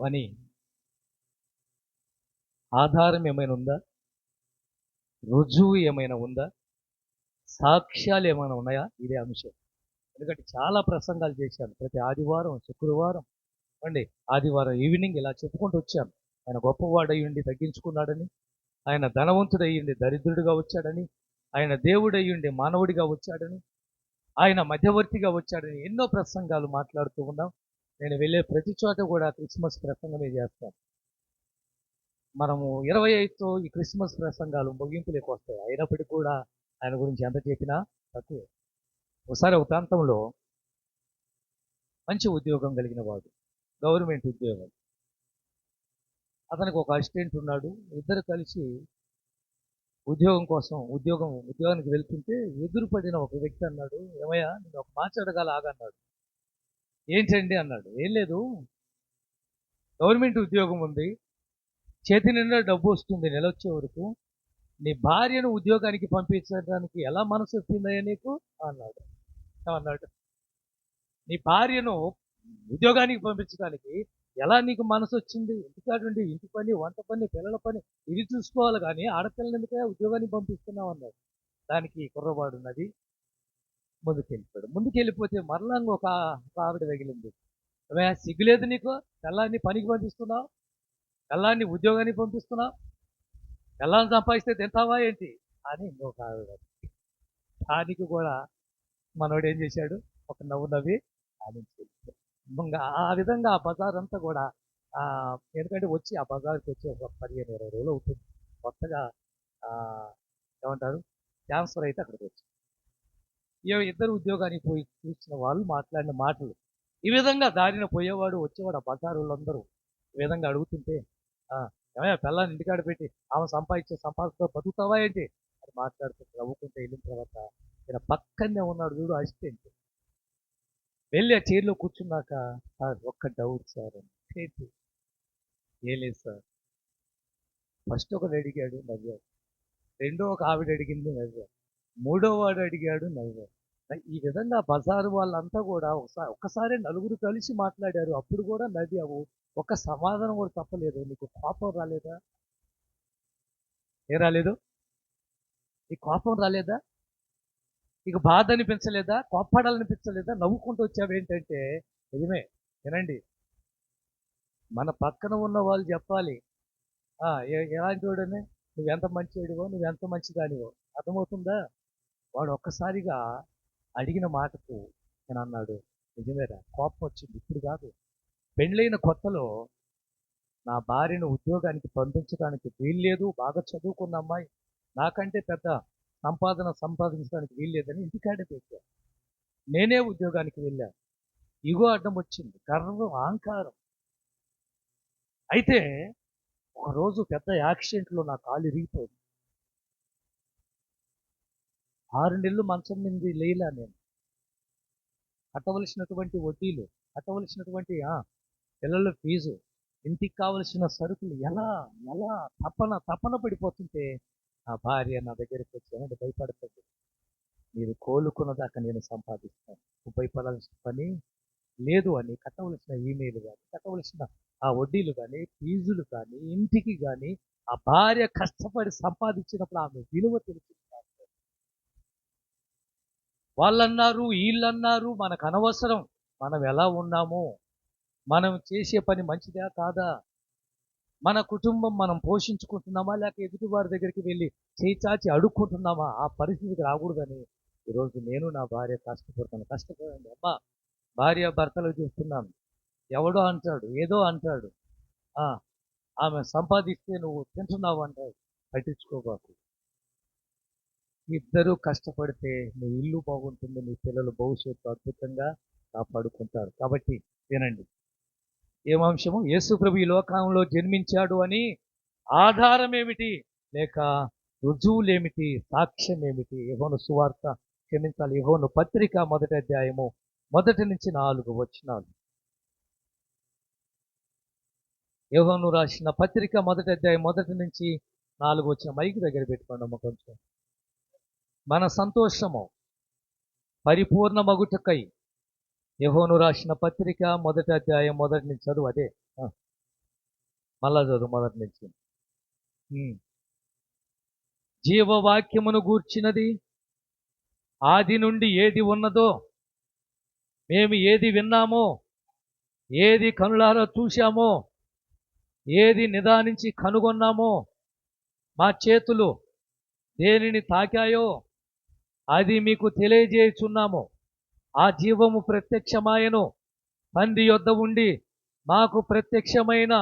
అని ఆధారం ఏమైనా ఉందా? రుజువు ఏమైనా ఉందా? సాక్ష్యాలు ఏమైనా ఉన్నాయా? ఇదే అంశం. ఎందుకంటే చాలా ప్రసంగాలు చేశాను. ప్రతి ఆదివారం, శుక్రవారం ఆదివారం ఈవినింగ్ ఇలా చెప్పుకుంటూ వచ్చాను. ఆయన గొప్పవాడయ్యుండి తగ్గించుకున్నాడని, ఆయన ధనవంతుడయ్యుండి దరిద్రుడిగా వచ్చాడని, ఆయన దేవుడయ్యుండి మానవుడిగా వచ్చాడని, ఆయన మధ్యవర్తిగా వచ్చాడని ఎన్నో ప్రసంగాలు మాట్లాడుతూ ఉన్నాం. నేను వెళ్ళే ప్రతి చోట కూడా క్రిస్మస్ ప్రసంగమే చేస్తాను. మనము 25తో ఈ క్రిస్మస్ ప్రసంగాలు ముగింపులోకి వస్తాయి. అయినప్పటికీ కూడా ఆయన గురించి ఎంత చెప్పినా తక్కువే. ఒకసారి ఒక ప్రాంతంలో మంచి ఉద్యోగం కలిగిన వాడు, గవర్నమెంట్ ఉద్యోగం. అతనికి ఒక అసిస్టెంట్ ఉన్నాడు. ఇద్దరు కలిసి ఉద్యోగం కోసం ఉద్యోగానికి వెళ్తుంటే ఎదురుపడిన ఒక వ్యక్తి అన్నాడు, ఏమయ్యా నేను ఒక మాట అడగాల ఆగన్నాడు. ఏంటండి అన్నాడు. ఏం లేదు, గవర్నమెంట్ ఉద్యోగం ఉంది, చేతి నిండా డబ్బు వస్తుంది నెల వచ్చే వరకు, నీ భార్యను ఉద్యోగానికి పంపించడానికి ఎలా మనసు వచ్చిందయ్యా నీకు అన్నాడు. అన్నాడు, నీ భార్యను ఉద్యోగానికి పంపించడానికి ఎలా నీకు మనసు వచ్చింది? ఇంటికాడుండి ఇంటి పని, వంట పని, పిల్లల పని ఇది చూసుకోవాలి, కానీ ఆడపిల్లలు ఎందుకే ఉద్యోగానికి పంపిస్తున్నావు అన్నాడు. దానికి కుర్రవాడు ఉన్నది ముందుకెళ్ళిపోయాడు. ముందుకెళ్ళిపోతే మరలా ఒక ఆవిడ తగిలింది. సిగ్గులేదు నీకు? పిల్లాన్ని పనికి పంపిస్తున్నావు, పిల్లాన్ని ఉద్యోగానికి పంపిస్తున్నావు, పిల్లల్ని సంపాదిస్తే తింటావా ఏంటి అని ఇంకొక ఆవిడ. దానికి కూడా మనోడు ఏం చేశాడు, ఒక నవ్వు నవ్వి ఆడించి ఆ విధంగా ఆ బజార్ అంతా కూడా ఎందుకంటే వచ్చి ఆ బజార్కి వచ్చి ఒక 15-20 రోజులు అవుతుంది. కొత్తగా ఏమంటారు ట్రాన్స్ఫర్ అయితే అక్కడికి వచ్చి ఇద్దరు ఉద్యోగానికి పోయి చూసిన వాళ్ళు మాట్లాడిన మాటలు ఈ విధంగా దారిన పోయేవాడు వచ్చేవాడు ఆ బజారులందరూ ఈ విధంగా అడుగుతుంటే, ఏమయ్యా పిల్లని ఇంటికాడ పెట్టి ఆమె సంపాదించే సంపాదనతో బతుకుతావా ఏంటి అని మాట్లాడుతూ నవ్వుకుంటూ వెళ్ళిన తర్వాత ఈయన పక్కనే ఉన్నాడు చూడు అసిస్టెంట్. వెళ్ళి ఆ చైర్లో కూర్చున్నాక, సార్ ఒక్క డౌట్ సార్ ఏంటి? ఏం లేదు సార్, ఫస్ట్ ఒకడు అడిగాడు నవ్వాడు, రెండో ఒక ఆవిడ అడిగింది నవ్వాడు, మూడో వాడు అడిగాడు నవ్వాడు. ఈ విధంగా బజారు వాళ్ళంతా కూడా ఒక్కసారి నలుగురు కలిసి మాట్లాడారు, అప్పుడు కూడా నవ్వావు, ఒక్క సమాధానం కూడా తప్పలేదు. నీకు కోపం రాలేదా? ఏ రాలేదు? ఈ కోపం రాలేదా? నీకు బాధ అనిపించలేదా? కోప్పడాలనిపించలేదా? నవ్వుకుంటూ వచ్చావు ఏంటంటే, నిజమే వినండి, మన పక్కన ఉన్న వాళ్ళు చెప్పాలి ఎలాంటి వాడని, నువ్వెంత మంచివాడివో, నువ్వెంత మంచిదానివో. అర్థమవుతుందా? వాడు ఒక్కసారిగా అడిగిన మాటకు నేను అన్నాడు, నిజమేరా కోపం వచ్చింది, ఇప్పుడు కాదు, పెళ్ళైన కొత్తలో నా భార్యను ఉద్యోగానికి పంపించడానికి వీల్లేదు, బాగా చదువుకున్న అమ్మాయి, నాకంటే పెద్ద సంపాదించడానికి వీల్లేదని ఇంటికాడే పెట్టాను. నేనే ఉద్యోగానికి వెళ్ళాను. ఇగో అడ్డం వచ్చింది, గర్వం, అహంకారం. అయితే ఒకరోజు పెద్ద యాక్సిడెంట్లో నా కాలు ఇరిగిపోయింది. 6 నెలలు మంచం మీద లేలా నేను. కట్టవలసినటువంటి వడ్డీలు, కట్టవలసినటువంటి పిల్లల ఫీజు, ఇంటికి కావలసిన సరుకులు ఎలా ఎలా తపన పడిపోతుంటే ఆ భార్య నా దగ్గరికి వచ్చి భయపడుతుంది, మీరు కోలుకున్నదాకా నేను సంపాదిస్తాను, భయపడాల్సిన పని లేదు అని కట్టవలసిన ఈమెయిల్ కానీ, కట్టవలసిన ఆ వడ్డీలు కానీ, ఫీజులు కానీ, ఇంటికి కానీ ఆ భార్య కష్టపడి సంపాదించినప్పుడు ఆమె విలువ తెలిసింది. వాళ్ళన్నారు వీళ్ళన్నారు మనకు అనవసరం, మనం ఎలా ఉన్నాము, మనం చేసే పని మంచిదా కాదా, మన కుటుంబం మనం పోషించుకుంటున్నామా లేక ఎదుటి వారి దగ్గరికి వెళ్ళి చేయి చాచి అడుక్కుంటున్నామా, ఆ పరిస్థితికి రాకూడదని ఈరోజు నేను నా భార్య కష్టపడండి అమ్మా. భార్య భర్తలు చూస్తున్నాను, ఎవడో అంటాడు, ఏదో అంటాడు, ఆమె సంపాదిస్తే నువ్వు తింటున్నావు అంటాడు, పట్టించుకోబాకు. ఇద్దరూ కష్టపడితే నీ ఇల్లు బాగుంటుంది, నీ పిల్లలు భవిష్యత్తు అద్భుతంగా కాపాడుకుంటారు. కాబట్టి వినండి, ఏమంశము? యేసు ప్రభు ఈ లోకంలో జన్మించాడు అని ఆధారం ఏమిటి, లేక రుజువులేమిటి, సాక్ష్యం ఏమిటి? యోహాను సువార్త, క్షమించాలి, యోహాను పత్రిక 1వ అధ్యాయము 1 నుంచి 4 వచనాలు. యోహాను రాసిన పత్రిక 1వ అధ్యాయం 1 నుంచి 4 వచనం. మైకి దగ్గర పెట్టుకోండి అమ్మ కొంచెం. మన సంతోషము పరిపూర్ణ మగుటకై యోహాను రాసిన పత్రిక 1వ అధ్యాయం 1 నుంచి చదువు. అదే మళ్ళా చదువు మొదటి నుంచి. జీవవాక్యమును గూర్చినది ఆది నుండి ఏది ఉన్నదో, మేము ఏది విన్నామో, ఏది కనులారా చూశామో, ఏది నిదానించి కనుగొన్నామో, మా చేతులు దేనిని తాకాయో అది మీకు తెలియజేయుచున్నాము. ఆ జీవము ప్రత్యక్షమాయను, తండ్రి యొద్ద ఉండి మాకు ప్రత్యక్షమైన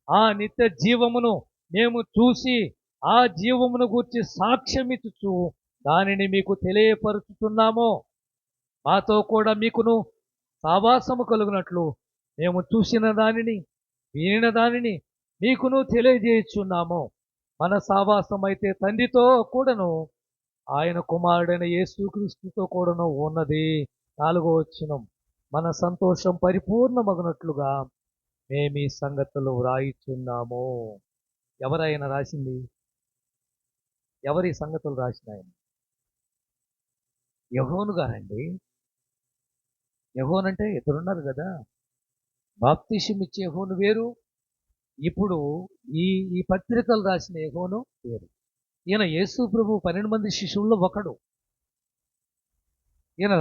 ఆ నిత్య జీవమును మేము చూసి ఆ జీవమును గూర్చి సాక్ష్యమిచ్చుచు దానిని మీకు తెలియపరుచుతున్నాము. మాతో కూడా మీకును సావాసము కలుగునట్లు మేము చూసిన దానిని వినిన దానిని మీకును తెలియజేయుచున్నాము. మన సావాసం అయితే తండ్రితో కూడాను ఆయన కుమారుడైన యేసుక్రీస్తుతో కూడాను ఉన్నది. 4వ వచనం, మన సంతోషం పరిపూర్ణమగునట్లుగా మేము ఈ సంగతులు వ్రాయిచున్నాము. ఎవరైనా రాసింది? ఎవరి సంగతులు రాసిన ఆయన? యెహోను గారండి. యెహోనంటే ఇద్దరున్నారు కదా. బాప్తిసం ఇచ్చే యెహోను వేరు, ఇప్పుడు ఈ ఈ పత్రికలు రాసిన యెహోను వేరు. ఈయన యేసు ప్రభు 12 మంది శిష్యుల్లో ఒకడు. ఈయన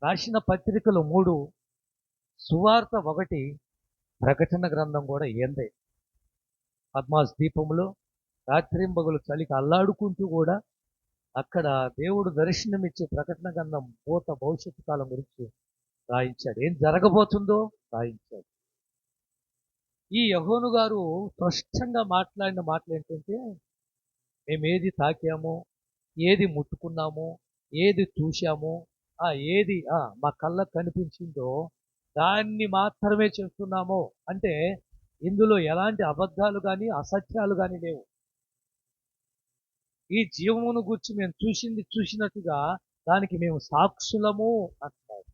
రాసిన పత్రికలు 3, సువార్త 1, ప్రకటన గ్రంథం కూడా ఏందే. పద్మాస్ దీపంలో రాత్రింబగలు చలికి అల్లాడుకుంటూ కూడా అక్కడ దేవుడు దర్శనమిచ్చే ప్రకటన గ్రంథం భవిష్యత్తు కాలం గురించి రాయించాడు. ఏం జరగబోతుందో రాయించాడు. ఈ యెహోను గారు స్పష్టంగా మాట్లాడిన మాటలు ఏంటంటే, మేము ఏది తాకామో, ఏది ముట్టుకున్నామో, ఏది చూశామో, ఏది మా కళ్ళకు కనిపించిందో దాన్ని మాత్రమే చెప్తున్నాము. అంటే ఇందులో ఎలాంటి అబద్ధాలు కానీ అసత్యాలు కానీ లేవు. ఈ జీవమును గురించి మేము చూసినట్టుగా దానికి మేము సాక్షులము అంటున్నారు.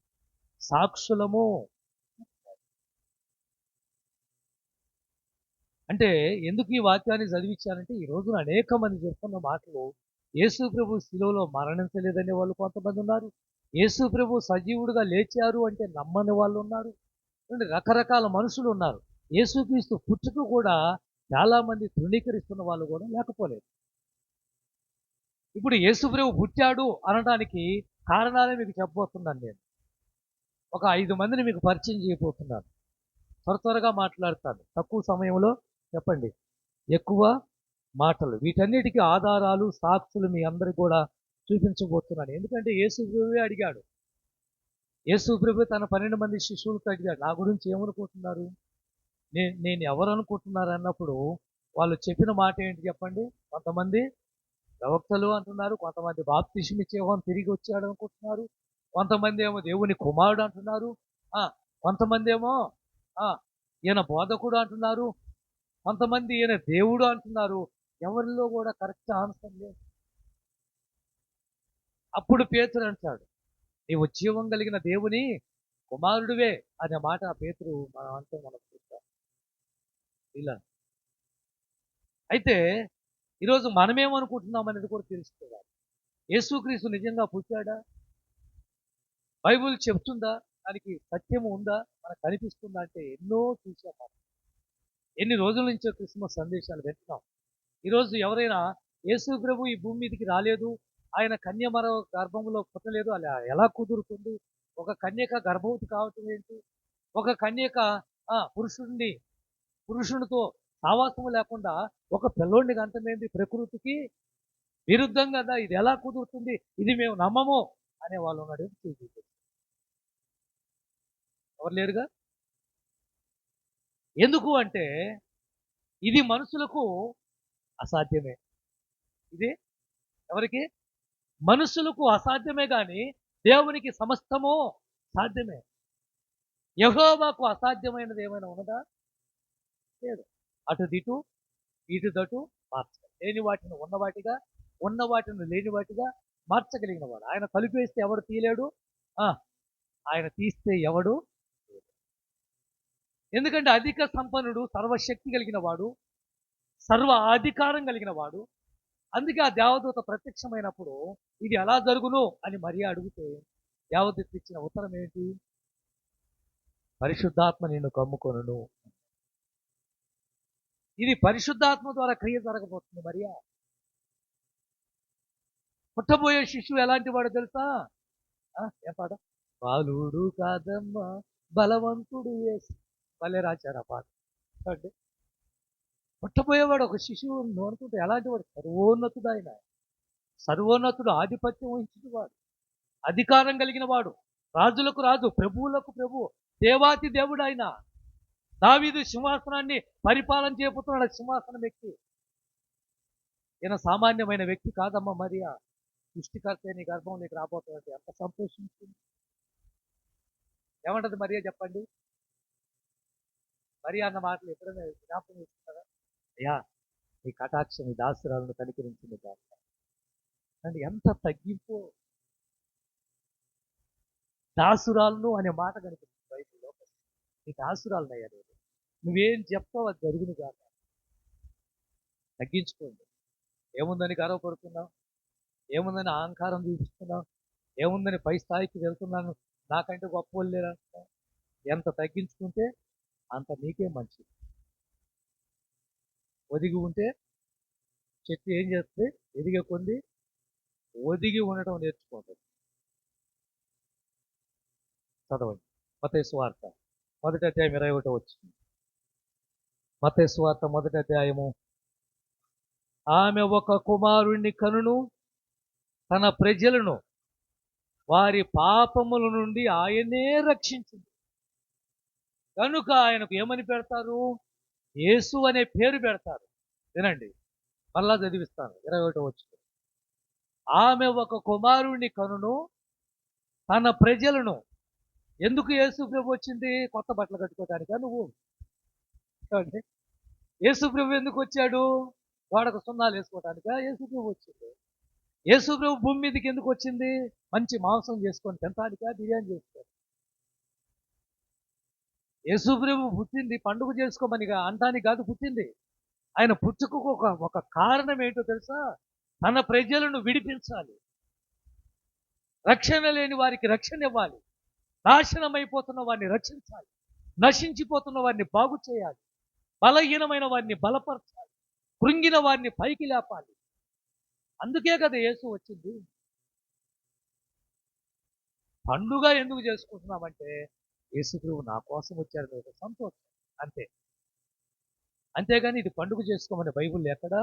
సాక్షులము అంటే ఎందుకు ఈ వాక్యాన్ని చదివించానంటే, ఈ రోజున అనేక మంది చెప్తున్న మాటలు, యేసు ప్రభు శిలువలో మరణించలేదనే వాళ్ళు కొంతమంది ఉన్నారు. యేసు ప్రభు సజీవుడిగా లేచారు అంటే నమ్మని వాళ్ళు ఉన్నారు. రకరకాల మనుషులు ఉన్నారు. యేసుక్రీస్తు పుట్టుక కూడా చాలా మంది తృణీకరిస్తున్న వాళ్ళు కూడా లేకపోలేదు. ఇప్పుడు యేసు ప్రభు పుట్టాడు అనడానికి కారణాలే మీకు చెప్పబోతున్నాను నేను. ఒక 5 మందిని మీకు పరిచయం చేయబోతున్నాను. త్వరగా మాట్లాడతాను, తక్కువ సమయంలో చెప్పండి, ఎక్కువ మాటలు. వీటన్నిటికీ ఆధారాలు, సాక్షులు మీ అందరికి కూడా చూపించబోతున్నాను. ఎందుకంటే యేసు ప్రభువే అడిగాడు. యేసు ప్రభు తన 12 మంది శిష్యులతో అడిగాడు, నా గురించి ఏమనుకుంటున్నారు, నేను ఎవరు అనుకుంటున్నారు అన్నప్పుడు వాళ్ళు చెప్పిన మాట ఏంటి చెప్పండి. కొంతమంది ప్రవక్తలు అంటున్నారు, కొంతమంది బాప్తిసం ఇచ్చే యోహాను తిరిగి వచ్చాడు అనుకుంటున్నారు, కొంతమంది ఏమో దేవుని కుమారుడు అంటున్నారు, కొంతమంది ఏమో ఈయన బోధకుడు అంటున్నారు, కొంతమంది ఈయన దేవుడు అంటున్నారు. ఎవరిలో కూడా కరెక్ట్ ఆన్సర్ లేదు. అప్పుడు పేతురు అంటాడు, నీవు జీవం కలిగిన దేవుని కుమారుడివే అనే మాట పేతురు మనం చూస్తాం. ఇలా అయితే ఈరోజు మనమేమనుకుంటున్నాం అనేది కూడా తెలుసుకోవాలి. యేసుక్రీస్తు నిజంగా పుట్టాడా? బైబిల్ చెప్తుందా? దానికి సత్యము ఉందా? మనకు కనిపిస్తుందా అంటే ఎన్నో చూసాం. ఎన్ని రోజుల నుంచో క్రిస్మస్ సందేశాలు వింటున్నాం. ఈరోజు ఎవరైనా యేసు ప్రభు ఈ భూమి మీదకి రాలేదు, ఆయన కన్య మరో గర్భంలో పుట్టలేదు, అలా ఎలా కుదురుతుంది? ఒక కన్యక గర్భవతి కావటం ఏంటి? ఒక కన్యక పురుషునితో సావాసము లేకుండా ఒక పిల్లోడిని కంటమేంటి? ప్రకృతికి విరుద్ధం కదా, ఇది ఎలా కుదురుతుంది? ఇది మేము నమ్మము అనే వాళ్ళు ఉన్నాడు. ఎవరు లేరుగా. ఎందుకు అంటే ఇది మనుషులకు అసాధ్యమే. ఇది ఎవరికి? మనుషులకు అసాధ్యమే కానీ దేవునికి సమస్తము సాధ్యమే. యెహోవాకు అసాధ్యమైనది ఏమైనా ఉన్నదా? లేదు. అటు దిటు ఇటు దటు మార్చగలడు. లేని వాటిని ఉన్నవాటిగా, ఉన్న వాటిని లేని వాటిగా మార్చగలిగిన వాడు. ఆయన కలిపేస్తే ఎవడు తీయలేడు, ఆయన తీస్తే ఎవడు. ఎందుకంటే అధిక సంపన్నుడు, సర్వశక్తి కలిగిన వాడు, సర్వ అధికారం కలిగిన వాడు. అందుకే ఆ దేవదూత ప్రత్యక్షమైనప్పుడు ఇది ఎలా జరుగును అని మరియా అడిగితే దేవదూత ఇచ్చిన ఉత్తరం ఏంటి? పరిశుద్ధాత్మ నిన్ను కమ్ముకొనును. ఇది పరిశుద్ధాత్మ ద్వారా క్రియ జరగబోతుంది. మరియా పుట్టబోయే శిశువు ఎలాంటి వాడు తెలుసా? ఏం పాట? బాలుడు కాదమ్మా బలవంతుడు యేసు. భలే రాశారు ఆ పాట. చూడండి, పుట్టబోయేవాడు ఒక శిశువు అనుకుంటే ఎలాంటి వాడు? సర్వోన్నతుడు ఆయన. సర్వోన్నతుడు, ఆధిపత్యం వహించిన వాడు, అధికారం కలిగిన వాడు, రాజులకు రాజు, ప్రభువులకు ప్రభువు, దేవాతి దేవుడు ఆయన. దావీదు సింహాసనాన్ని పరిపాలన చేయబోతున్నాడు. సింహాసనం వ్యక్తి ఈయన సామాన్యమైన వ్యక్తి కాదమ్మా మరియా. సృష్టికర్త నీ గర్భంలోకి రాబోతున్నది ఎంత సంతోషించింది. ఏమంటది మరియా చెప్పండి? మరియా అన్న మాటలు ఎప్పుడైనా జ్ఞాపకం చేస్తున్నారా? అయ్యా, నీ కటాక్షం ఈ దాసురాలను కనికరించింది కాదు అండి. ఎంత తగ్గింపు! దాసురాలను అనే మాట కనిపిస్తుంది బైబిల్లో. నీ దాసురాలను అయ్యా, నేను నువ్వేం చెప్తావు అది జరుగును కాక. తగ్గించుకోండి. ఏముందని గర్వపడుతున్నావు? ఏముందని అహంకారం చూపిస్తున్నావు? ఏముందని పై స్థాయికి వెళ్తున్నాను, నాకంటే గొప్ప వాళ్ళు లేరా? ఎంత తగ్గించుకుంటే అంత నీకే మంచిది. ఒదిగి ఉంటే చెట్టు ఏం చేస్తే ఎదిగే కొంది ఒదిగి ఉండటం నేర్చుకోండి. చదవండి మత్తయి సువార్త 1వ అధ్యాయం 21వ వచనం. మత్తయి సువార్త 1వ అధ్యాయము. ఆమె ఒక కుమారుణ్ణి కనును, తన ప్రజలను వారి పాపముల నుండి ఆయనే రక్షించింది. కనుక ఆయనకు ఏమని పెడతారు? యేసు అనే పేరు పెడతారు. వినండి, మళ్ళా చదివిస్తాను 21వ వచనం. ఆమె ఒక కుమారుణ్ణి కనును, తన ప్రజలను. ఎందుకు యేసు ప్రభు వచ్చింది? కొత్త బట్టలు కట్టుకోవటానికా నువ్వు? యేసు ప్రభు ఎందుకు వచ్చాడు? గోడకు సున్నాలు వేసుకోవటానికా యేసు ప్రభు వచ్చింది? యేసు ప్రభు భూమి మీదకి ఎందుకు వచ్చింది? మంచి మాంసం చేసుకొని తినటానికా, బిర్యానీ చేసుకోవాలి? యేసు ప్రభు పుట్టింది పండుగ చేసుకోమని అంటానికి కాదు పుట్టింది. ఆయన పుట్టుకకు ఒక కారణం ఏంటో తెలుసా? తన ప్రజలను విడిపించాలి, రక్షణ లేని వారికి రక్షణ ఇవ్వాలి, నాశనమైపోతున్న వారిని రక్షించాలి, నశించిపోతున్న వారిని బాగు చేయాలి, బలహీనమైన వారిని బలపరచాలి, కృంగిన వారిని పైకి లేపాలి. అందుకే కదా యేసు వచ్చింది. పండుగ ఎందుకు చేసుకుంటున్నామంటే యేసు ప్రభు నా కోసం వచ్చారు, సంతోషం అంతే. అంతేగాని ఇది పండుగ చేసుకోమని బైబిల్ ఎక్కడా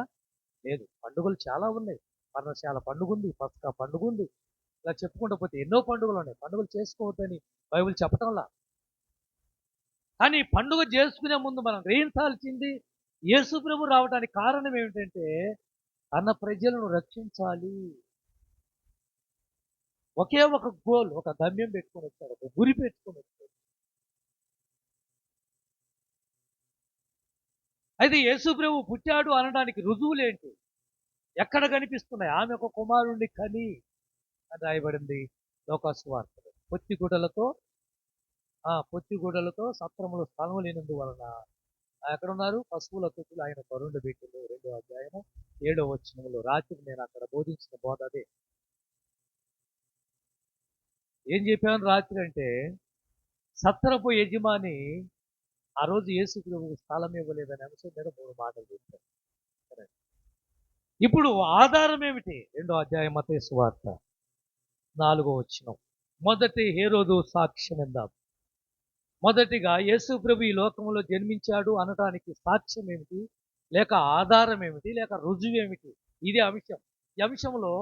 లేదు. పండుగలు చాలా ఉన్నాయి. పర్ణశాల పండుగ ఉంది, పస్కా పండుగ ఉంది, ఇలా చెప్పుకుంటూ పోతే ఎన్నో పండుగలు ఉన్నాయి. పండుగలు చేసుకోవద్దని బైబిల్ చెప్పటంలా. కానీ పండుగ చేసుకునే ముందు మనం గ్రహించాల్సింది, యేసు ప్రభు రావడానికి కారణం ఏమిటంటే తన ప్రజలను రక్షించాలి. ఒకే ఒక గోల్, ఒక గమ్యం పెట్టుకొని వచ్చాడు, ఒక గురి పెట్టుకొని వచ్చాడు. అయితే యేసు ప్రభు పుట్టాడు అనడానికి రుజువులేంటి? ఎక్కడ కనిపిస్తున్నాయి? ఆమె ఒక కుమారుణ్ణి కని అని రాయబడింది లోకాసు వార్తలో. పొత్తిగుడలతో సత్రములు స్థలము లేనందువలన ఎక్కడున్నారు? పశువుల తొట్టులు ఆయన కరుండ బీటులు 2వ అధ్యాయము 7వ వచనంలో. రాత్రి నేను అక్కడ బోధించిన బోధ అదే. ఏం చెప్పాను రాత్రి అంటే, సత్రపు యజమాని ఆ రోజు యేసు ప్రభువుకు స్థలం ఇవ్వలేదనే అంశం మీద 3 మాటలు చెప్పాను. ఇప్పుడు ఆధారం ఏమిటి? 2వ అధ్యాయం మత్తయి సువార్త 4వ వచనం. మొదటి హేరోదు సాక్ష్యం విందాం. మొదటిగా యేసు ప్రభు ఈ లోకంలో జన్మించాడు అనటానికి సాక్ష్యం ఏమిటి, లేక ఆధారం ఏమిటి, లేక రుజువు ఏమిటి? ఇది అంశం. ఈ అంశంలో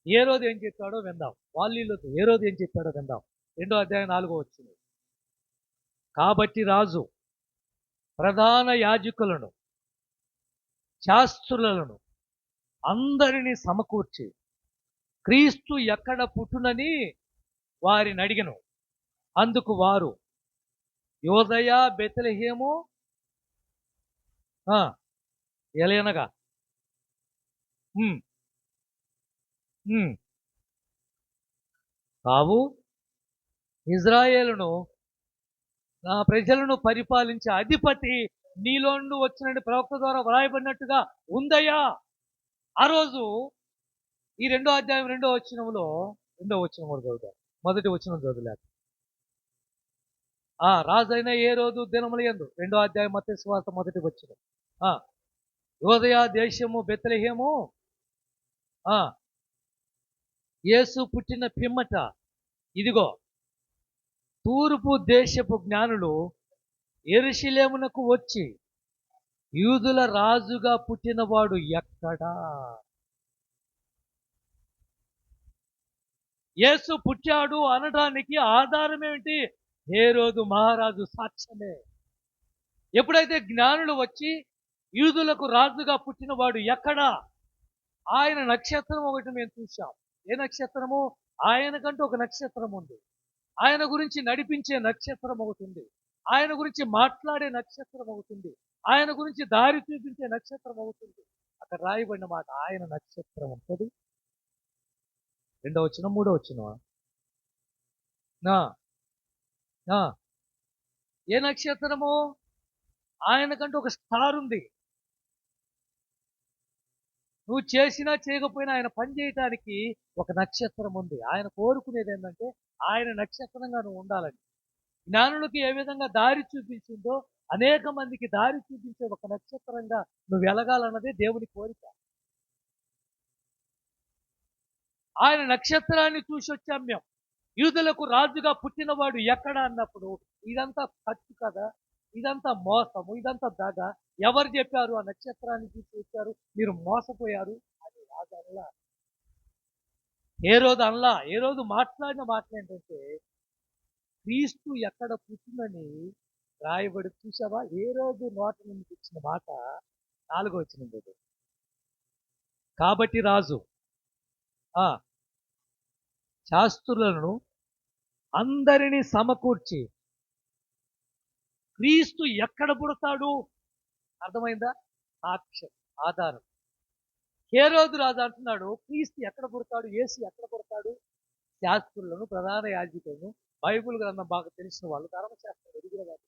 హేరోదు ఏం చెప్పాడో విందాం. వాల్లీలతో హేరోదు ఏం చెప్పాడో విందాం. 2వ అధ్యాయం 4వ వచనం. కాబట్టి రాజు ప్రధాన యాజకులను, శాస్త్రులను అందరినీ సమకూర్చి క్రీస్తు ఎక్కడ పుట్టునని వారిని అడిగెను. అందుకు వారు యోదయ, బెత్లెహేము ఎలయనగా కావు, ఇజ్రాయేలును నా ప్రజలను పరిపాలించే అధిపతి నీలోండు వచ్చినట్టు ప్రవక్త ద్వారా వ్రాయబడినట్టుగా ఉందయ్యా. ఆ రోజు ఈ 2వ అధ్యాయం 2వ వచనంలో 2వ వచనం కూడా చదువుతారు. మొదటి వచనం చదువులేక రాజైన హేరోదు దినముల యందు 2వ అధ్యాయం మత్తయి సువార్త 1వ వచనం. యోదయ దేశము బెత్లెహేము ఆ యేసు పుట్టిన పిమ్మట ఇదిగో తూర్పు దేశపు జ్ఞానులు యెరూషలేమునకు వచ్చి యూదుల రాజుగా పుట్టినవాడు ఎక్కడా? యేసు పుట్టాడు అనడానికి ఆధారం ఏమిటి? హేరోదు మహారాజు సాక్ష్యమే. ఎప్పుడైతే జ్ఞానులు వచ్చి యూదులకు రాజుగా పుట్టినవాడు ఎక్కడా? ఆయన నక్షత్రం ఒకటి మేము చూశాం. ఏ నక్షత్రము? ఆయనకంటూ ఒక నక్షత్రం ఉంది. ఆయన గురించి నడిపించే నక్షత్రం ఒకటి ఉంది. ఆయన గురించి మాట్లాడే నక్షత్రం ఒకటి ఉంది. ఆయన గురించి దారి చూపించే నక్షత్రం ఒకటి ఉంది. అక్కడ రాయబడిన మాట ఆయన నక్షత్రం ఉంటుంది. 2వ వచనం 3వ వచనం ఏ నక్షత్రము? ఆయనకంటూ ఒక స్టార్ ఉంది. నువ్వు చేసినా చేయకపోయినా ఆయన పని చేయటానికి ఒక నక్షత్రం ఉంది. ఆయన కోరుకునేది ఏంటంటే ఆయన నక్షత్రంగా నువ్వు ఉండాలని. జ్ఞానులకు ఏ విధంగా దారి చూపించిందో అనేక మందికి దారి చూపించే ఒక నక్షత్రంగా నువ్వు వెలగాలన్నదే దేవుని కోరిక. ఆయన నక్షత్రాన్ని చూసి వచ్చాం మేము. యూదులకు రాజుగా పుట్టినవాడు ఎక్కడ అన్నప్పుడు ఇదంతా ఖర్చు కదా, ఇదంతా మోసము, ఇదంతా దగ. ఎవరు చెప్పారు? ఆ నక్షత్రాన్ని చూసి వచ్చారు, మీరు మోసపోయారు అని రాజు అనలా. ఏ రోజు మాట్లాడిన మాటలు ఏంటంటే క్రీస్తు ఎక్కడ పుట్టిందని రాయబడి చూసావా? ఏ రోజు నోట నుండి ఇచ్చిన మాట 4వ వచనం. కాబట్టి రాజు శాస్త్రులను అందరినీ సమకూర్చి క్రీస్తు ఎక్కడ పుడతాడు? అర్థమైందా? సాక్ష్యం, ఆధారం. హేరోదు రాజు అంటున్నాడు క్రీస్తు ఎక్కడ పుడతాడు, యేసు ఎక్కడ పుడతాడు? శాస్త్రులను, ప్రధాన యాజకులను, బైబుల్ గ్రంథం బాగా తెలిసిన వాళ్ళు, ధర్మశాస్త్రం ఎదుగుల వాళ్ళు.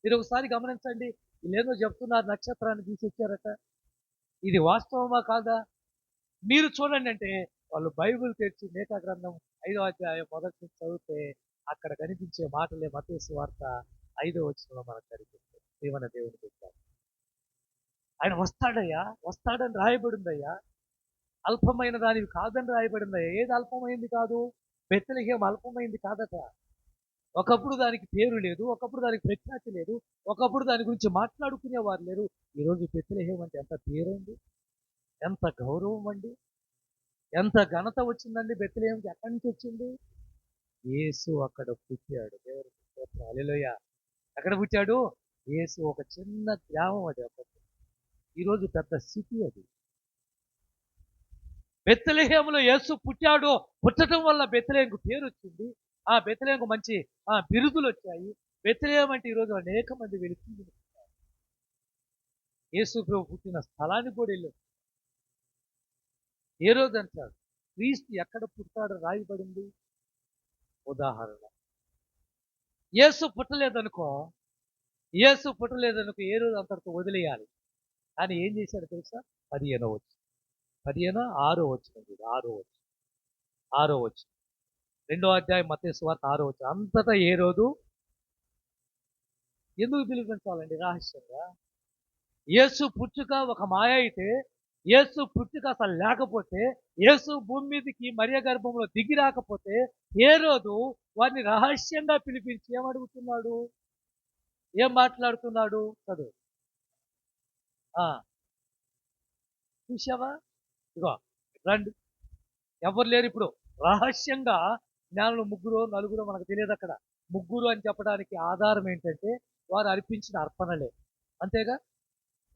మీరు ఒకసారి గమనించండి, వీళ్ళేదో చెప్తున్నారు నక్షత్రాన్ని తీసుకొచ్చారట. ఇది వాస్తవమా కాదా? మీరు చూడండి అంటే వాళ్ళు బైబుల్ తెరిచి మేకా గ్రంథం 5వ అధ్యాయం మొదటి నుంచి చదివితే అక్కడ కనిపించే మాటలే మత్తయి సువార్త 5వ వచనంలో మనకు కనిపిస్తుంది. దేవన దేవుని పెట్టారు. ఆయన వస్తాడయ్యా, వస్తాడని రాయబడిందయ్యా. అల్పమైన దానివి కాదని రాయబడిందయ్యా. ఏది అల్పమైంది కాదు? బెత్లెహేం అల్పమైంది కాదట. ఒకప్పుడు దానికి పేరు లేదు, ఒకప్పుడు దానికి ప్రఖ్యాతి లేదు, ఒకప్పుడు దాని గురించి మాట్లాడుకునేవారు లేరు. ఈరోజు బెత్లెహేం అంటే ఎంత పేరండి, ఎంత గౌరవం అండి, ఎంత ఘనత వచ్చిందండి. బెత్లెహేంకి ఎక్కడి నుంచి వచ్చింది? యేసు అక్కడ పుట్టాడు. దేవునికి స్తోత్రం, హల్లెలూయా. ఎక్కడ పుట్టాడు? యేసు ఒక చిన్న గ్రామం అది. అప్పట్లో ఈరోజు పెద్ద సిటీ అది. బెత్లెహేములో యేసు పుట్టాడు. పుట్టడం వల్ల బెత్లెహేంకు పేరు వచ్చింది. ఆ బెత్లెహేంకు మంచి బిరుదులు వచ్చాయి. బెత్లెహేం అంటే ఈరోజు అనేక మంది వెళుతుంది. యేసు ప్రభు పుట్టిన స్థలానికి కూడా వెళ్ళారు. ఏ రోజు అంటాడు క్రీస్తు ఎక్కడ పుట్టాడో రాయబడింది. ఉదాహరణ, యేసు పుట్టలేదనుకో ఏ రోజు అంతటితో వదిలేయాలి. కానీ ఏం చేశాడు తెలుసా? 15వ వచనం, 6వ వచనం, 6వ వచనం, 2వ అధ్యాయం మత్తయి సువార్త 6వ వచనం. అంతటా ఏ రోజు ఎందుకు పిలిపించాలండి రహస్యంగా? యేసు పుట్టుక ఒక మాయ అయితే, యేసు పుట్టుక అసలు లేకపోతే, యేసు భూమి మీదకి మరియ గర్భంలో దిగి రాకపోతే ఏ రోజు వారిని రహస్యంగా పిలిపించి ఏమడుగుతున్నాడు, ఏం మాట్లాడుతున్నాడు? చదువు. చూసావా? ఇగో రండి, ఎవరు లేరు ఇప్పుడు. రహస్యంగా జ్ఞానులు ముగ్గురు నలుగురు మనకు తెలియదు. అక్కడ ముగ్గురు అని చెప్పడానికి ఆధారం ఏంటంటే వారు అర్పించిన అర్పణలే. అంతేగా?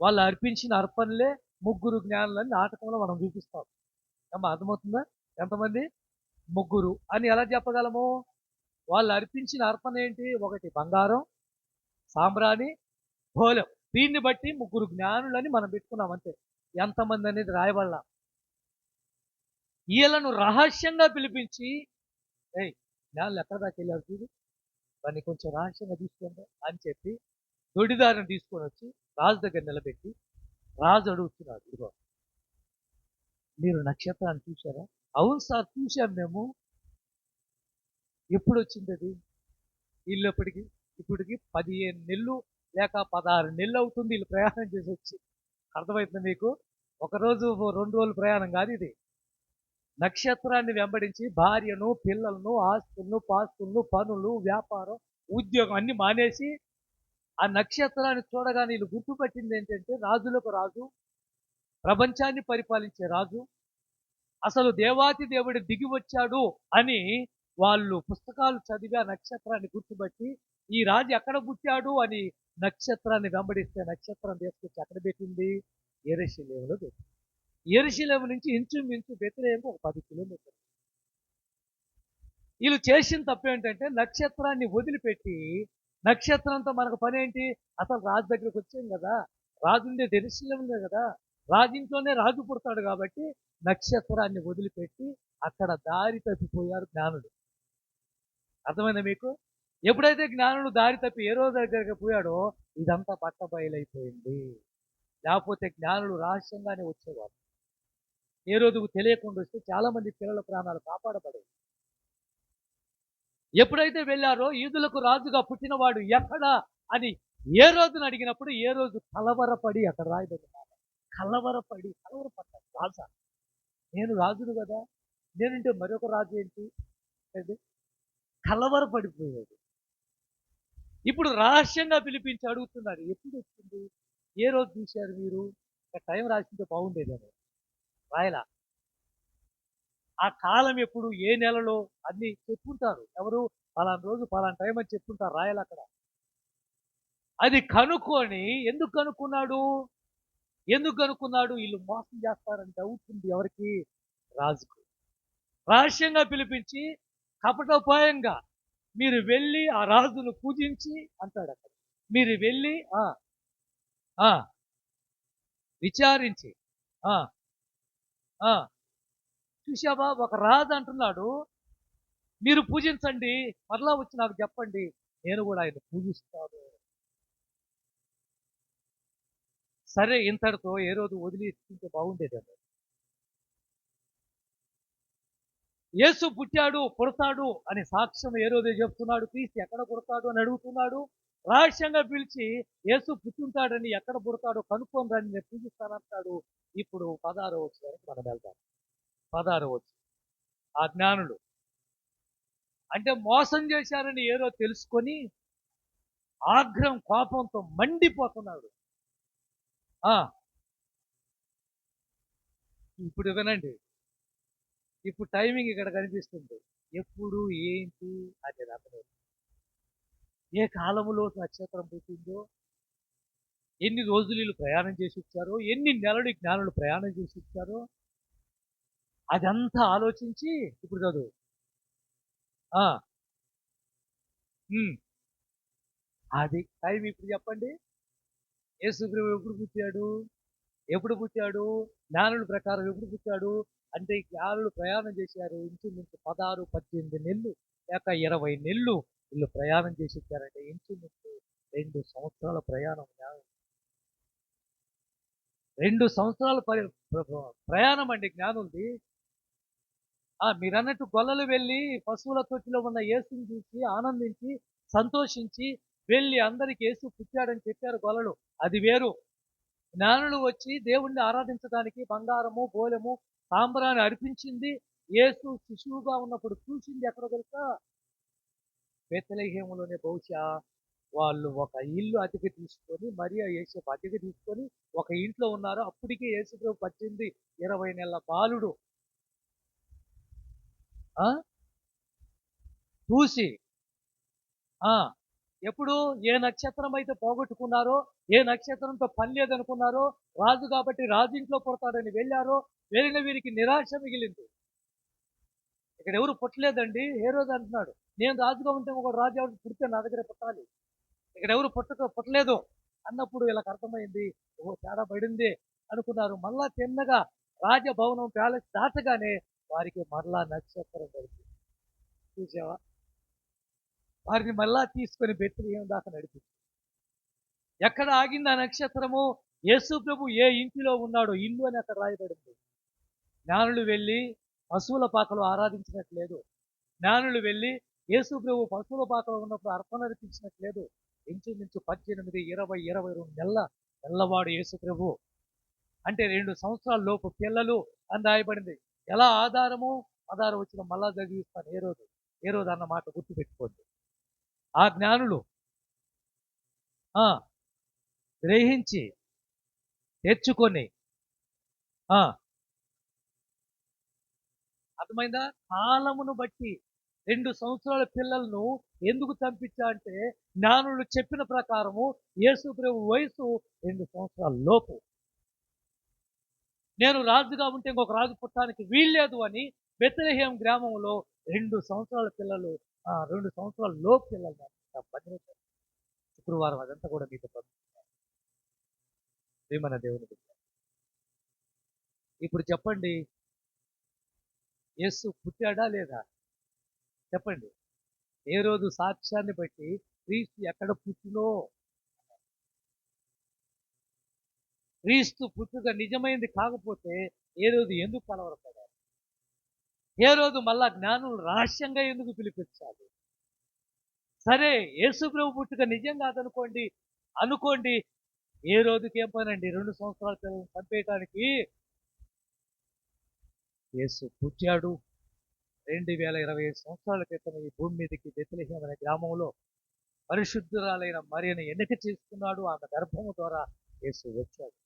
వాళ్ళు అర్పించిన అర్పణలే ముగ్గురు జ్ఞానులని నాటకంలో మనం చూపిస్తాం. అమ్మా అర్థమవుతుందా? ఎంతమంది? ముగ్గురు అని ఎలా చెప్పగలము? వాళ్ళు అర్పించిన అర్పణ ఏంటి? ఒకటి బంగారం, సాంబ్రాణి, భోలం. దీన్ని బట్టి ముగ్గురు జ్ఞానులని మనం పెట్టుకున్నాం అంతే. ఎంతమంది అనేది రాయబడలా. వీళ్ళను రహస్యంగా పిలిపించి, ఏయ్ జ్ఞానులు ఎక్కడ దాకా వెళ్ళారు చూడు, వాడిని కొంచెం రహస్యంగా తీసుకోండి అని చెప్పి దొడిదారిని తీసుకొని వచ్చి రాజు దగ్గర నిలబెట్టి రాజు అడుగుతున్నాడు, ఇదిగో మీరు నక్షత్రాన్ని చూశారా? అవును సార్ చూశాం మేము. ఎప్పుడు వచ్చింది అది? వీళ్ళు ఇప్పటికి 15 నెలలు లేక 16 నెలలు అవుతుంది వీళ్ళు ప్రయాణం చేసి వచ్చి. అర్థమవుతుంది మీకు? ఒకరోజు 2 రోజులు ప్రయాణం కాదు ఇది. నక్షత్రాన్ని వెంబడించి భార్యను, పిల్లలను, ఆస్తులను, పాస్తులను, పనులు, వ్యాపారం, ఉద్యోగం అన్ని మానేసి ఆ నక్షత్రాన్ని చూడగానే వీళ్ళు గుర్తుపట్టింది ఏంటంటే రాజులకు రాజు, ప్రపంచాన్ని పరిపాలించే రాజు, అసలు దేవాతి దేవుడు దిగి వచ్చాడు అని వాళ్ళు పుస్తకాలు చదివి ఆ నక్షత్రాన్ని గుర్తుపట్టి ఈ రాజు ఎక్కడ పుట్టాడు అని నక్షత్రాన్ని వెంబడిస్తే నక్షత్రం తీసుకొచ్చి అక్కడ పెట్టింది యెరూషలేములో పెట్టింది. యెరూషలేము నుంచి ఇంచుమించు బెత్లెహేము ఒక 10 కిలోమీటర్లు. వీళ్ళు చేసిన తప్పు ఏంటంటే నక్షత్రాన్ని వదిలిపెట్టి నక్షత్రంతో మనకు పని ఏంటి? అసలు రాజు దగ్గరికి వచ్చాం కదా, రాజు ఉండేది యెరూషలేములో కదా, రాజింట్లోనే రాజు పుడతాడు కాబట్టి నక్షత్రాన్ని వదిలిపెట్టి అక్కడ దారి తప్పిపోయారు జ్ఞానులు. అర్థమైందా మీకు? ఎప్పుడైతే జ్ఞానులు దారి తప్పి ఏ రోజు దగ్గరికి పోయాడో ఇదంతా బట్టబయలైపోయింది. లేకపోతే జ్ఞానులు రహస్యంగానే వచ్చేవారు. ఏ రోజుకు తెలియకుండా వస్తే చాలా మంది పిల్లల ప్రాణాలు కాపాడబడేవి. ఎప్పుడైతే వెళ్ళారో యూదులకు రాజుగా పుట్టినవాడు ఎక్కడా అని ఏ రోజున అడిగినప్పుడు ఏ రోజు కలవరపడి అక్కడ రాయబడినాడు. కలవరపడ్డాడు రాజా. నేను రాజును కదా, నేనంటే మరొక రాజు ఏంటి అంటే కలవరపడిపోయాడు. ఇప్పుడు రహస్యంగా పిలిపించి అడుగుతున్నాడు, ఎప్పుడు వచ్చింది, ఏ రోజు చూశారు మీరు? టైం రాసింటే బాగుండేదేమో, రాయలా. ఆ కాలం ఎప్పుడు, ఏ నెలలో అన్ని చెప్పుకుంటారు. ఎవరు పలానా రోజు పలానా టైం అని చెప్పుకుంటారు, రాయాలి అక్కడ. అది కనుక్కొని ఎందుకు కనుక్కున్నాడు? వీళ్ళు మోసం చేస్తారని డౌట్ ఉంది ఎవరికి? రాజుకు. రహస్యంగా పిలిపించి కపటోపాయంగా మీరు వెళ్ళి ఆ రాజును పూజించి అంటాడు అక్కడ. మీరు వెళ్ళి విచారించి చూసావా, ఒక రాజు అంటున్నాడు మీరు పూజించండి, మరలా వచ్చి నాకు చెప్పండి, నేను కూడా ఆయన పూజిస్తాను. సరే, ఇంతటితో ఏ రోజు వదిలి ఇస్తుంటే బాగుండేదేమో. యేసు పుడతాడు అని సాక్ష్యం ఏ రోజు చెప్తున్నాడు, క్రీస్తు ఎక్కడ పుడతాడు అని అడుగుతున్నాడు. రహస్యంగా పిలిచి యేసు పుట్టుంటాడని, ఎక్కడ పుడతాడో కనుక్కొని రండి, నేను పూజిస్తానంటాడు. ఇప్పుడు 16వ వచనానికి మనం వెళ్దాం. 16వ వచనం. ఆ జ్ఞానులు అంటే మోసం చేశారని ఏదో తెలుసుకొని ఆగ్రహం, కోపంతో మండిపోతున్నాడు. ఇప్పుడు వినండి, ఇప్పుడు టైమింగ్ ఇక్కడ కనిపిస్తుంది. ఎప్పుడు ఏంటి అనేది అర్థమైంది. ఏ కాలములో నక్షత్రం పుట్టిందో, ఎన్ని రోజులు వీళ్ళు ప్రయాణం చేసి వచ్చారో, ఎన్ని నెలలు జ్ఞానులు ప్రయాణం చేసి వచ్చారో అదంతా ఆలోచించి ఇప్పుడు చదువు. అది టైం ఇప్పుడు చెప్పండి. యేసుప్రభు ఎప్పుడు పుట్టాడు? జ్ఞానుల ప్రకారం ఎప్పుడు పుట్టాడు అంటే జ్ఞానులు ప్రయాణం చేశారు ఇంచుమించు 16-18 నెలలు లేక 20 నెలలు వీళ్ళు ప్రయాణం చేసి వచ్చారంటే ఇంచుమించు 2 సంవత్సరాల ప్రయాణం. 2 సంవత్సరాల ప్రయాణం అండి జ్ఞానులది. మీరన్నట్టు గొల్లలు వెళ్ళి పశువుల తొట్టిలో ఉన్న యేసుని చూసి ఆనందించి సంతోషించి వెళ్ళి అందరికి యేసు పుట్టాడని చెప్పారు గొల్లలు, అది వేరు. జ్ఞానులు వచ్చి దేవుణ్ణి ఆరాధించడానికి బంగారము, బోలెము, సాంబ్రాన్ని అర్పించింది. యేసు శిశువుగా ఉన్నప్పుడు చూసింది ఎక్కడ తెలుసా? బెత్లెహేములోనే. బహుశా వాళ్ళు ఒక ఇల్లు అతికి తీసుకొని, మరియా యేసేపు అతికి తీసుకొని ఒక ఇంట్లో ఉన్నారు. అప్పటికే యేసుప్రభు 18-20 నెలల బాలుడు చూసి ఎప్పుడు ఏ నక్షత్రం అయితే పోగొట్టుకున్నారో, ఏ నక్షత్రంతో పని లేదనుకున్నారో, రాజు కాబట్టి రాజు ఇంట్లో పుడతాడని వెళ్ళారో, వెళ్ళిన వీరికి నిరాశ మిగిలింది. ఇక్కడ ఎవరు పుట్టలేదండి. హేరోదు అంటున్నాడు, నేను రాజుగా ఉంటే ఒక రాజు ఎవరు పుడితే నా దగ్గర పుట్టాలి. ఇక్కడ ఎవరు పుట్టలేదు అన్నప్పుడు వీళ్ళకి అర్థమైంది, తేడా పడింది అనుకున్నారు. మళ్ళా చిన్నగా రాజభవనం ప్యాలెస్ దాటగానే వారికి మరలా నక్షత్రం దొరికింది. చూసావా? వారిని మళ్ళా తీసుకొని బెత్లెహేము దాకా నడిపింది. ఎక్కడ ఆగింది ఆ నక్షత్రము? యేసు ప్రభు ఏ ఇంటిలో ఉన్నాడో ఇల్లు అని అక్కడ రాయబడింది. జ్ఞానులు వెళ్ళి పశువుల పాకలో ఆరాధించినట్లేదు. జ్ఞానులు వెళ్ళి యేసు ప్రభు పశువుల పాకలో ఉన్నప్పుడు అర్పణ అర్పించినట్లేదు. ఇంచుమించు 18, 20, 22 నెలల నెల్లవాడు యేసు ప్రభు అంటే 2 సంవత్సరాల లోపు పిల్లలు అని రాయబడింది. ఎలా ఆధారము? ఆధారం వచ్చిన మళ్ళా చదివిస్తాను ఏ రోజు అన్న మాట గుర్తుపెట్టుకోండి. ఆ జ్ఞానులు ఆ గ్రహించి తెచ్చుకొని ఆ అర్థమైందా? కాలమును బట్టి 2 సంవత్సరాల పిల్లలను ఎందుకు చంపించా అంటే, జ్ఞానులు చెప్పిన ప్రకారము యేసు ప్రభు వయసు 2 సంవత్సరాల లోపు. నేను రాజుగా ఉంటే ఇంకొక రాజు పుట్టడానికి వీల్లేదు అని బెత్లెహేం గ్రామంలో 2 సంవత్సరాల పిల్లలు 2 సంవత్సరాల లోపు పిల్లలు శుక్రవారం అదంతా కూడా మీతో పంపిస్తాను. ప్రియమైన దేవుని బిడ్డ. ఇప్పుడు చెప్పండి, యేసు పుట్టాడా లేదా? చెప్పండి. ఏ రోజు సాక్ష్యాన్ని బట్టి క్రీస్తు ఎక్కడ పుట్టినో, క్రీస్తు పుట్టుక నిజమైంది కాకపోతే ఏ రోజు ఎందుకు కలవరపడాలి? ఏ రోజు మళ్ళా జ్ఞానులు రహస్యంగా ఎందుకు పిలిపించాలి? సరే, యేసు ప్రభు పుట్టుక నిజం కాదనుకోండి, అనుకోండి, ఏ రోజుకి ఏం పనండి 2 సంవత్సరాల పిల్లలను చంపేయటానికి? యేసు పుట్టాడు 2025 సంవత్సరాల క్రితం ఈ భూమి మీదకి బెత్లెహేం అనే గ్రామంలో పరిశుద్ధురాలైన మరియను ఎన్నిక చేసుకున్నాడు. ఆమె గర్భము ద్వారా యేసు వచ్చాడు.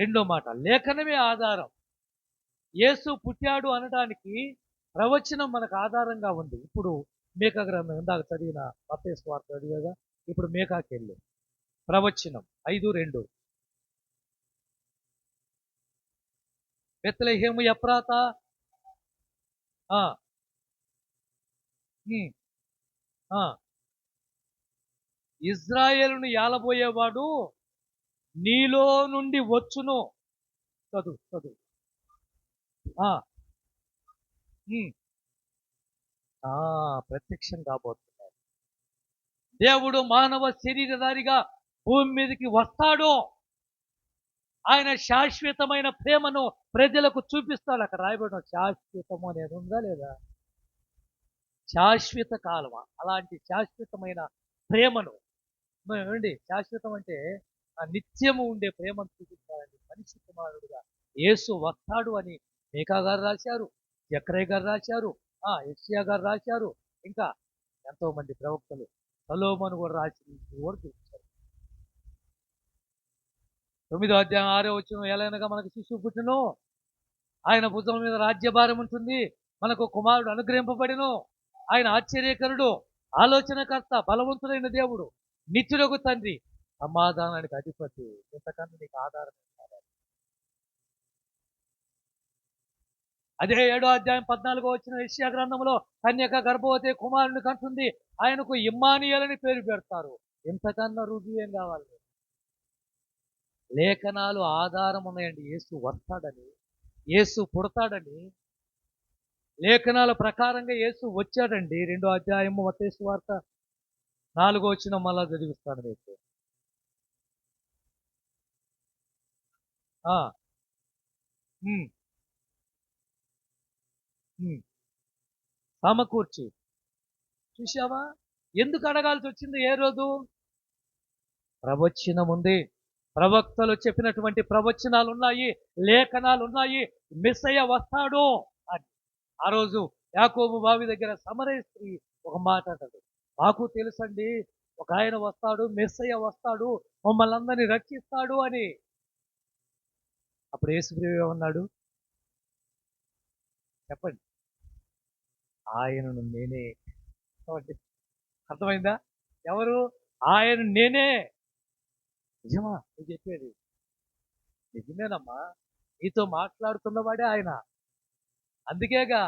రెండో మాట లేఖనమే ఆధారం. యేసు పుట్టాడు అనడానికి ప్రవచనం మనకు ఆధారంగా ఉంది. ఇప్పుడు మీకా గ్రంథం ఇందాక చదివిన మత్తయి సువార్త చదివేగా, ఇప్పుడు మీకాకి వెళ్ళు. ప్రవచనం 5:2 బెత్లెహేము ఎఫ్రాతా ఆ ఉమ్, ఆ ఇజ్రాయేలును ఏలబోయేవాడు నీలో నుండి వచ్చును. చదువు. ఆ ఉమ్, ప్రత్యక్షం కాబోతున్నాడు. దేవుడు మానవ శరీరధారిగా భూమి మీదకి వస్తాడు. ఆయన శాశ్వతమైన ప్రేమను ప్రజలకు చూపిస్తాడు. అక్కడ రాయబడిన శాశ్వతము అనేది ఉందా లేదా? శాశ్వత కాలం. అలాంటి శాశ్వతమైన ప్రేమను ఏమండి, శాశ్వతం అంటే నిత్యము ఉండే ప్రేమను చూపించాలని మనిషి కుమారుడుగా యేసు వస్తాడు అని మీకా గారు రాశారు, జకర్యా గారు రాశారు, యెషయా గారు రాశారు, ఇంకా ఎంతో మంది ప్రవక్తలు, సొలొమోను కూడా రాసి కూడా చూపించారు. 9వ అధ్యాయం 6వ వచనం ఎలాగనగా మనకు శిశువు పుట్టును, ఆయన భుజం మీద రాజ్యభారం ఉంటుంది, మనకు కుమారుడు అనుగ్రహింపబడిను, ఆయన ఆశ్చర్యకరుడు, ఆలోచనకర్త, బలవంతుడైన దేవుడు, నిత్యుడకు తండ్రి, సమాధానానికి అధిపతి. ఇంతకన్నా నీకు ఆధారం కావాలి. అదే 7వ అధ్యాయం 14వ వచనం యెషయా గ్రంథంలో కన్యక గర్భవతి కుమారుని కంటుంది, ఆయనకు ఇమ్మానుయేల్ అని పేరు పెడతారు. ఇంతకన్నా రుజువు ఏం కావాలి? లేఖనాలు ఆధారం ఉన్నాయండి. యేసు వస్తాడని, యేసు పుడతాడని లేఖనాల ప్రకారంగా యేసు వచ్చాడండి. 2వ అధ్యాయము మత్తయి సువార్త 4వ వచనం మళ్ళా చదివిస్తాను మీకు. సమకూర్చి చూసావా? ఎందుకు అడగాల్సి వచ్చింది? ఏ రోజు ప్రవచనం ఉంది, ప్రవక్తలు చెప్పినటువంటి ప్రవచనాలు ఉన్నాయి, లేఖనాలు ఉన్నాయి, మెస్సయ్య వస్తాడు అని. ఆ రోజు యాకోబు బావి దగ్గర సమరయ స్త్రీ ఒక మాట అంటది, మాకు తెలుసండి ఒక ఆయన వస్తాడు, మెస్సయ్య వస్తాడు, మమ్మల్ని అందరినీ రక్షిస్తాడు అని. అప్పుడు యేసుప్రభు ఏమన్నాడు చెప్పండి? ఆయనను నేనే. అర్థమైందా? ఎవరు? ఆయన నేనే. నిజమా నువ్వు చెప్పేది? నిజమేనమ్మా, నీతో మాట్లాడుతున్నవాడే ఆయన. అందుకేగా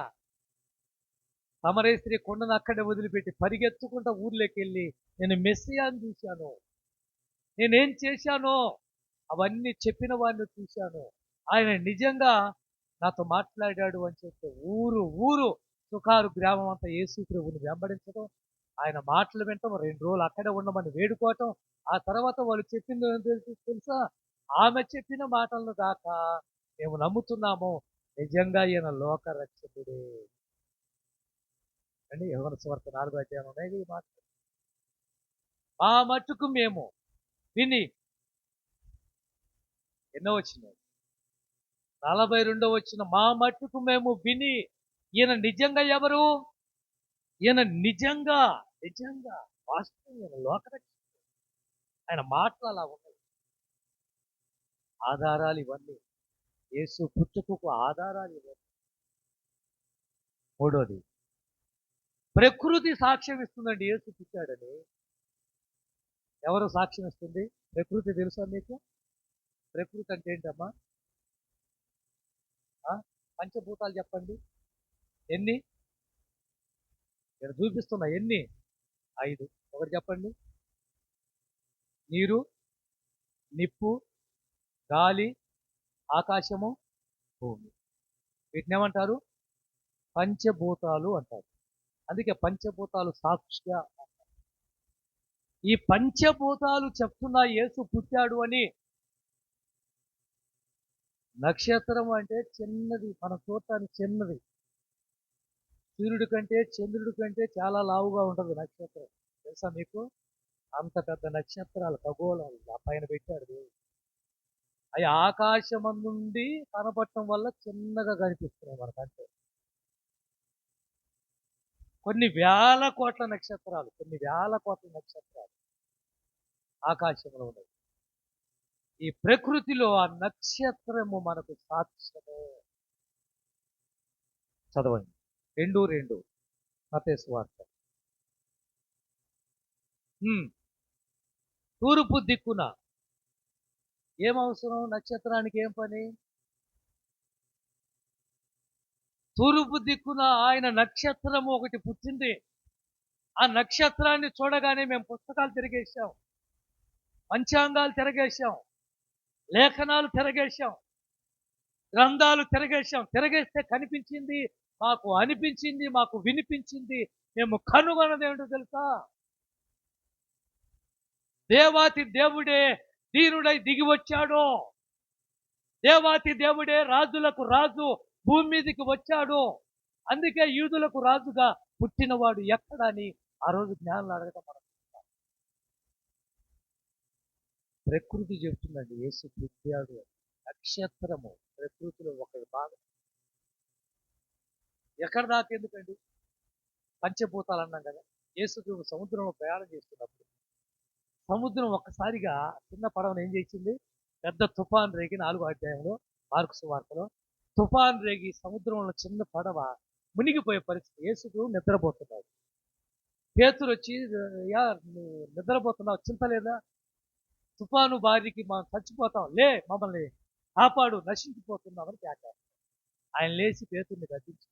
సమరయ స్త్రీ కొండను అక్కడే వదిలిపెట్టి పరిగెత్తుకుంటా ఊర్లోకి వెళ్ళి నేను మెస్సియాను చూశాను, నేనేం చేశానో అవన్నీ చెప్పిన వాడిని చూశాను, ఆయన నిజంగా నాతో మాట్లాడాడు అని చెప్తే ఊరు సుకారు గ్రామం అంతా యేసు ప్రభుని వెంబడించడం, ఆయన మాటలు వింటాం, 2 రోజులు అక్కడే ఉండమని వేడుకోవటం. ఆ తర్వాత వాళ్ళు చెప్పింది తెలుసా? ఆమె చెప్పిన మాటలను దాకా మేము నమ్ముతున్నాము, నిజంగా ఈయన లోక రక్షకుడే అని. యోహాను సువార్త 4వ అధ్యాయం ఉన్నాయి ఈ మాట. ఆ మట్టుకు మేము విని ఎన్నో వచ్చినాయి? 42వ వచ్చిన మా మట్టుకు మేము విని ఈయన నిజంగా ఎవరు? ఈయన నిజంగా నిజంగా వాస్తవం ఈయన లోకరక్షకుడు. ఆయన మాటలు అలా ఉన్నాయి. ఆధారాలు ఇవన్నీ. యేసు పుట్టుకకు ఆధారాలు ఇవన్నీ. మూడోది, ప్రకృతి సాక్ష్యం ఇస్తుందండి యేసు పుట్టాడని. ఎవరు సాక్ష్యం ఇస్తుంది? ప్రకృతి తెలుసా మీకు? ప్రకృతి అంటే ఏంటమ్మా? పంచభూతాలు చెప్పండి. ఎన్ని? నేను చూపిస్తున్నా ఎన్ని? 5. ఒకటి చెప్పండి. నీరు, నిప్పు, గాలి, ఆకాశము, భూమి. వీటిని ఏమంటారు? పంచభూతాలు అంటారు. అందుకే పంచభూతాలు సాక్ష్య. ఈ పంచభూతాలు చెప్తున్నా యేసు పుట్టాడు అని. నక్షత్రం అంటే చిన్నది, మనం చూడటానికి చిన్నది. సూర్యుడి కంటే చంద్రుడి కంటే చాలా లావుగా ఉంటుంది నక్షత్రం. తెలుసా మీకు? అంత పెద్ద నక్షత్రాలు, ఖగోళాలు ఆ పైన పెట్టాడు దేవుడు. అవి ఆకాశం నుండి కనపడటం వల్ల చిన్నగా కనిపిస్తున్నాయి మనకంటే. కొన్ని వేల కోట్ల నక్షత్రాలు ఆకాశంలో ఉన్నాయి. ఈ ప్రకృతిలో ఆ నక్షత్రము మనకు సాక్ష్యమే. చదవండి 2:2 మత్తయి సువార్త. తూర్పు దిక్కున ఏం అవసరం? నక్షత్రానికి ఏం పని? తూర్పు దిక్కున ఆయన నక్షత్రము ఒకటి పుట్టింది. ఆ నక్షత్రాన్ని చూడగానే మేము పుస్తకాలు తిరిగేశాం, పంచాంగాలు తిరగేశాం, లేఖనాలు తిరగేశాం, గ్రంథాలు తిరగేశాం. తిరగేస్తే కనిపించింది, మాకు అనిపించింది, మాకు వినిపించింది. మేము కనుగొన్నది ఏమిటో తెలుసా? దేవాతి దేవుడే దీనుడై దిగి వచ్చాడు. దేవాతి దేవుడే రాజులకు రాజు భూమి మీదకి వచ్చాడు. అందుకే యూదులకు రాజుగా పుట్టినవాడు ఎక్కడని ఆ రోజు జ్ఞానులు అడగటం మనం. ప్రకృతి చెప్తుందండి యేసు పుట్టాడు. నక్షత్రము ప్రకృతిలో ఒక భాగం. ఎక్కడ దాకా ఎందుకండి? పంచభూతాలు అన్నాం కదా. యేసు సముద్రంలో ప్రయాణం చేస్తున్నప్పుడు సముద్రం ఒక్కసారిగా చిన్న పడవను ఏం చేసింది? పెద్ద తుఫాన్ రేగి 4వ అధ్యాయంలో మార్కు సువార్తలో తుఫాన్ రేగి సముద్రంలో చిన్న పడవ మునిగిపోయే పరిస్థితి. యేసుకు నిద్రపోతున్నాడు. పేతురు వచ్చి, యా నువ్వు నిద్రపోతున్నావు, చింత లేదా? తుఫాను బారికి మనం చచ్చిపోతాం, లే మమ్మల్ని కాపాడు, నశించిపోతున్నామని కేటాడు. ఆయన లేచి పేతుర్ని గద్దించి,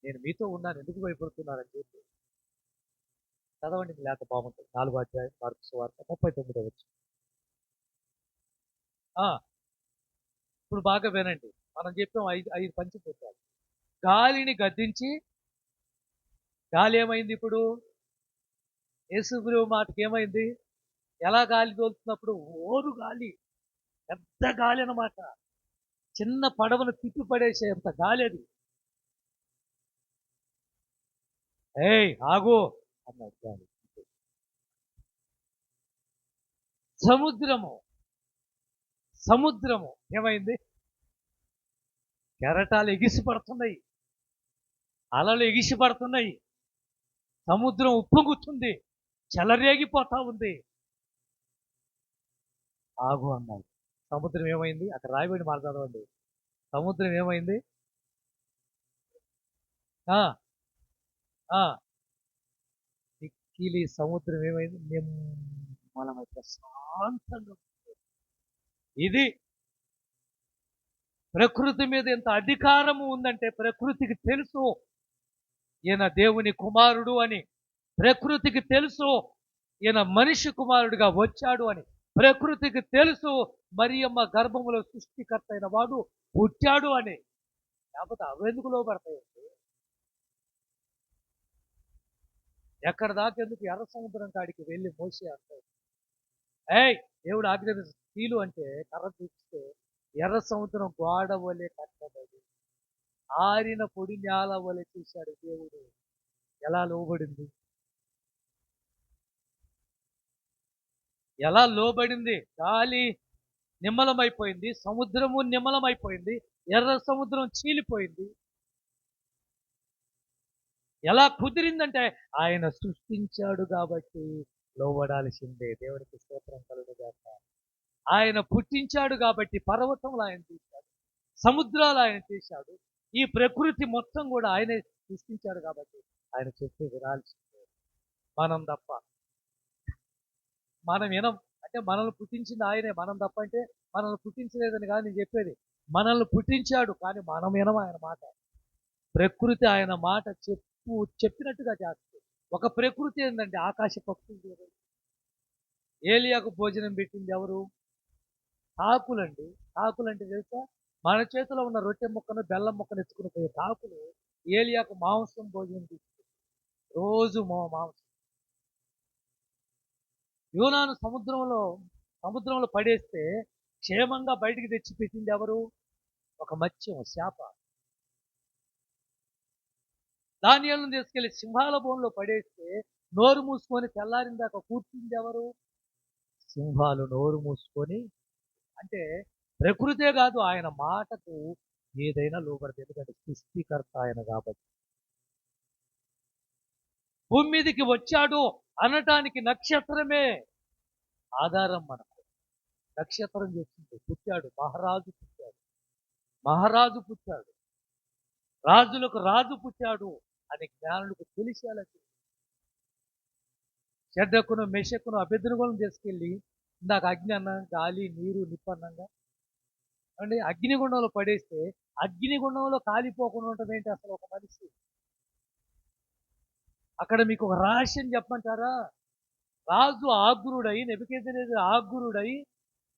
నేను మీతో ఉన్నాను, ఎందుకు భయపడుతున్నారని చెప్పి. చదవండి లేక బాగుంటుంది. 4వ అధ్యాయం మార్కు సువార్త 39వ వచనం. ఇప్పుడు బాగా వినండి. మనం చెప్పాం 5 పంచభూతాలు. గాలిని గద్దించి, గాలి ఏమైంది? ఇప్పుడు యేసుప్రభువు మాటకి ఏమైంది? ఎలా గాలి తోలుతున్నప్పుడు? ఓరు గాలి, పెద్ద గాలి అన్నమాట. చిన్న పడవను తిప్పి పడేసేంత గాలి అది. ఏయ్ ఆగు అన్నాడు గాలి. సముద్రము ఏమైంది? కెరటాలు ఎగిసిపడుతున్నాయి, అలలు ఎగిసిపడుతున్నాయి, సముద్రం ఉప్పొంగుతుంది, చెలరేగిపోతా ఉంది. ఆగు అన్నాడు. సముద్రం ఏమైంది? అక్కడ రాయబడి మాట్లాడవండి. సముద్రం ఏమైంది? మిక్కిలి సముద్రం ఏమైంది? నిమ్మలమై ప్రశాంతంగా. ఇది ప్రకృతి మీద ఎంత అధికారము ఉందంటే ప్రకృతికి తెలుసు ఈయన దేవుని కుమారుడు అని. ప్రకృతికి తెలుసు ఈయన మనిషి కుమారుడిగా వచ్చాడు అని. ప్రకృతికి తెలుసు మరియమ్మ గర్భములో సృష్టికర్త అయిన వాడు పుట్టాడు అని. లేకపోతే అవెందుకు లోపడతాయండి? ఎక్కడ దాకెందుకు? ఎర్ర సముద్రం కాడికి వెళ్ళి మోసే అంటాడు, ఏయ్ దేవుడు ఆజ్ఞ తీలు అంటే కర్ర చూపిస్తే ఎర్ర సముద్రం గోడ వలె కట్టబడి ఆరిన పొడి నేల వలె చూశాడు దేవుడు. ఎలా లోబడింది? ఎలా లోబడింది? గాలి నిమ్మలమైపోయింది, సముద్రము నిమ్మలమైపోయింది, ఎర్ర సముద్రం చీలిపోయింది. ఎలా కుదిరిందంటే ఆయన సృష్టించాడు కాబట్టి లోబడాల్సిందే. దేవునికి స్తోత్రం కలుగుగాక. ఆయన పుట్టించాడు కాబట్టి పర్వతములు ఆయన తీశాడు, సముద్రాలు ఆయన తీశాడు, ఈ ప్రకృతి మొత్తం కూడా ఆయనే సృష్టించాడు కాబట్టి ఆయన చెప్పే వినాల్సిందే. మనం తప్ప మనం వినం. అంటే మనల్ని పుట్టించింది ఆయనే, మనం తప్ప అంటే మనల్ని పుట్టించలేదని కాదు నేను చెప్పేది. మనల్ని పుట్టించాడు కానీ మనం వినం ఆయన మాట. ప్రకృతి ఆయన మాట చెప్పినట్టుగా చేస్తుంది. ఒక ప్రకృతి ఏంటంటే ఆకాశ పక్షులు చూడండి. ఏలియాకు భోజనం పెట్టింది ఎవరు? కాకులండి. కాకులంటే తెలుసా? మన చేతిలో ఉన్న రొట్టె ముక్కను బెల్లం ముక్కను ఎత్తుకుని పోయే కాకులు ఏలియాకు మాంసం భోజనం తీసుకుంది. రోజు మాంసం. యోనాను సముద్రంలో పడేస్తే క్షేమంగా బయటికి తెచ్చి పెట్టింది ఎవరు? ఒక మత్స్యం, చేప. దానియేలును తీసుకెళ్లి సింహాల బోన్లో పడేస్తే నోరు మూసుకొని తెల్లారిన దాకా కూర్చుంది ఎవరు? సింహాలు నోరు మూసుకొని. అంటే ప్రకృతే కాదు, ఆయన మాటకు ఏదైనా లోబడదు. ఎందుకంటే సృష్టికర్త ఆయన కాబట్టి. భూమి మీదకి వచ్చాడు అనటానికి నక్షత్రమే ఆధారం. మనకు నక్షత్రం చేసింది. పుట్టాడు, మహారాజు పుట్టాడు, రాజులకు రాజు పుట్టాడు అని జ్ఞానులకు తెలిసేలా షడ్రకును మెషకును అభ్యర్థులను తీసుకెళ్ళి ఇందాక అగ్ని అన్నాం, గాలి నీరు నిప్పు అన్నాగా అంటే అగ్నిగుండంలో పడేస్తే అగ్నిగుండంలో కాలిపోకుండా ఉండటం ఏంటి అసలు ఒక మనిషి? అక్కడ మీకు ఒక రహస్యం చెప్పమంటారా? రాజు ఆగ్రుడై, నెబుకద్నెజరు ఆగ్రుడై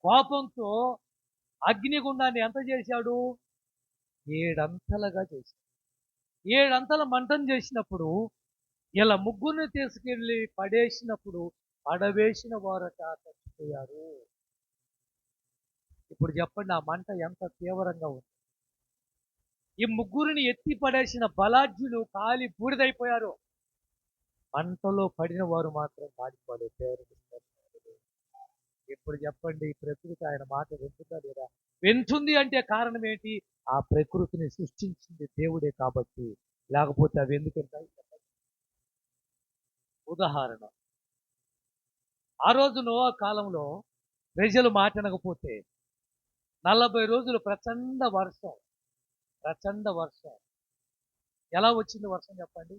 కోపంతో అగ్నిగుండాన్ని ఎంత చేశాడు? 7 అంతలుగా చేశాడు. 7 అంతల మంటను చేసినప్పుడు ఇలా ముగ్గురిని తీసుకెళ్ళి పడేసినప్పుడు పడవేసిన వారట చచ్చిపోయారు. ఇప్పుడు చెప్పండి, ఆ మంట ఎంత తీవ్రంగా ఉంది. ఈ ముగ్గురిని ఎత్తి పడేసిన బలాఢ్యులు కాలి బూడిదైపోయారు. మంటలో పడిన వారు మాత్రం కాలిపోలేదు. దేవునికి స్తోత్రం. ఇప్పుడు చెప్పండి, ఈ ప్రకృతి ఆయన మాట వింటుందా లేదా? వింటుంది అంటే కారణం ఏంటి? ఆ ప్రకృతిని సృష్టించింది దేవుడే కాబట్టి. లేకపోతే అవి ఎందుకు ఉంటాయి? ఉదాహరణ, ఆ రోజు నోవా కాలంలో ప్రజలు మాటనకపోతే 40 రోజులు ప్రచండ వర్షం. ఎలా వచ్చింది వర్షం చెప్పండి?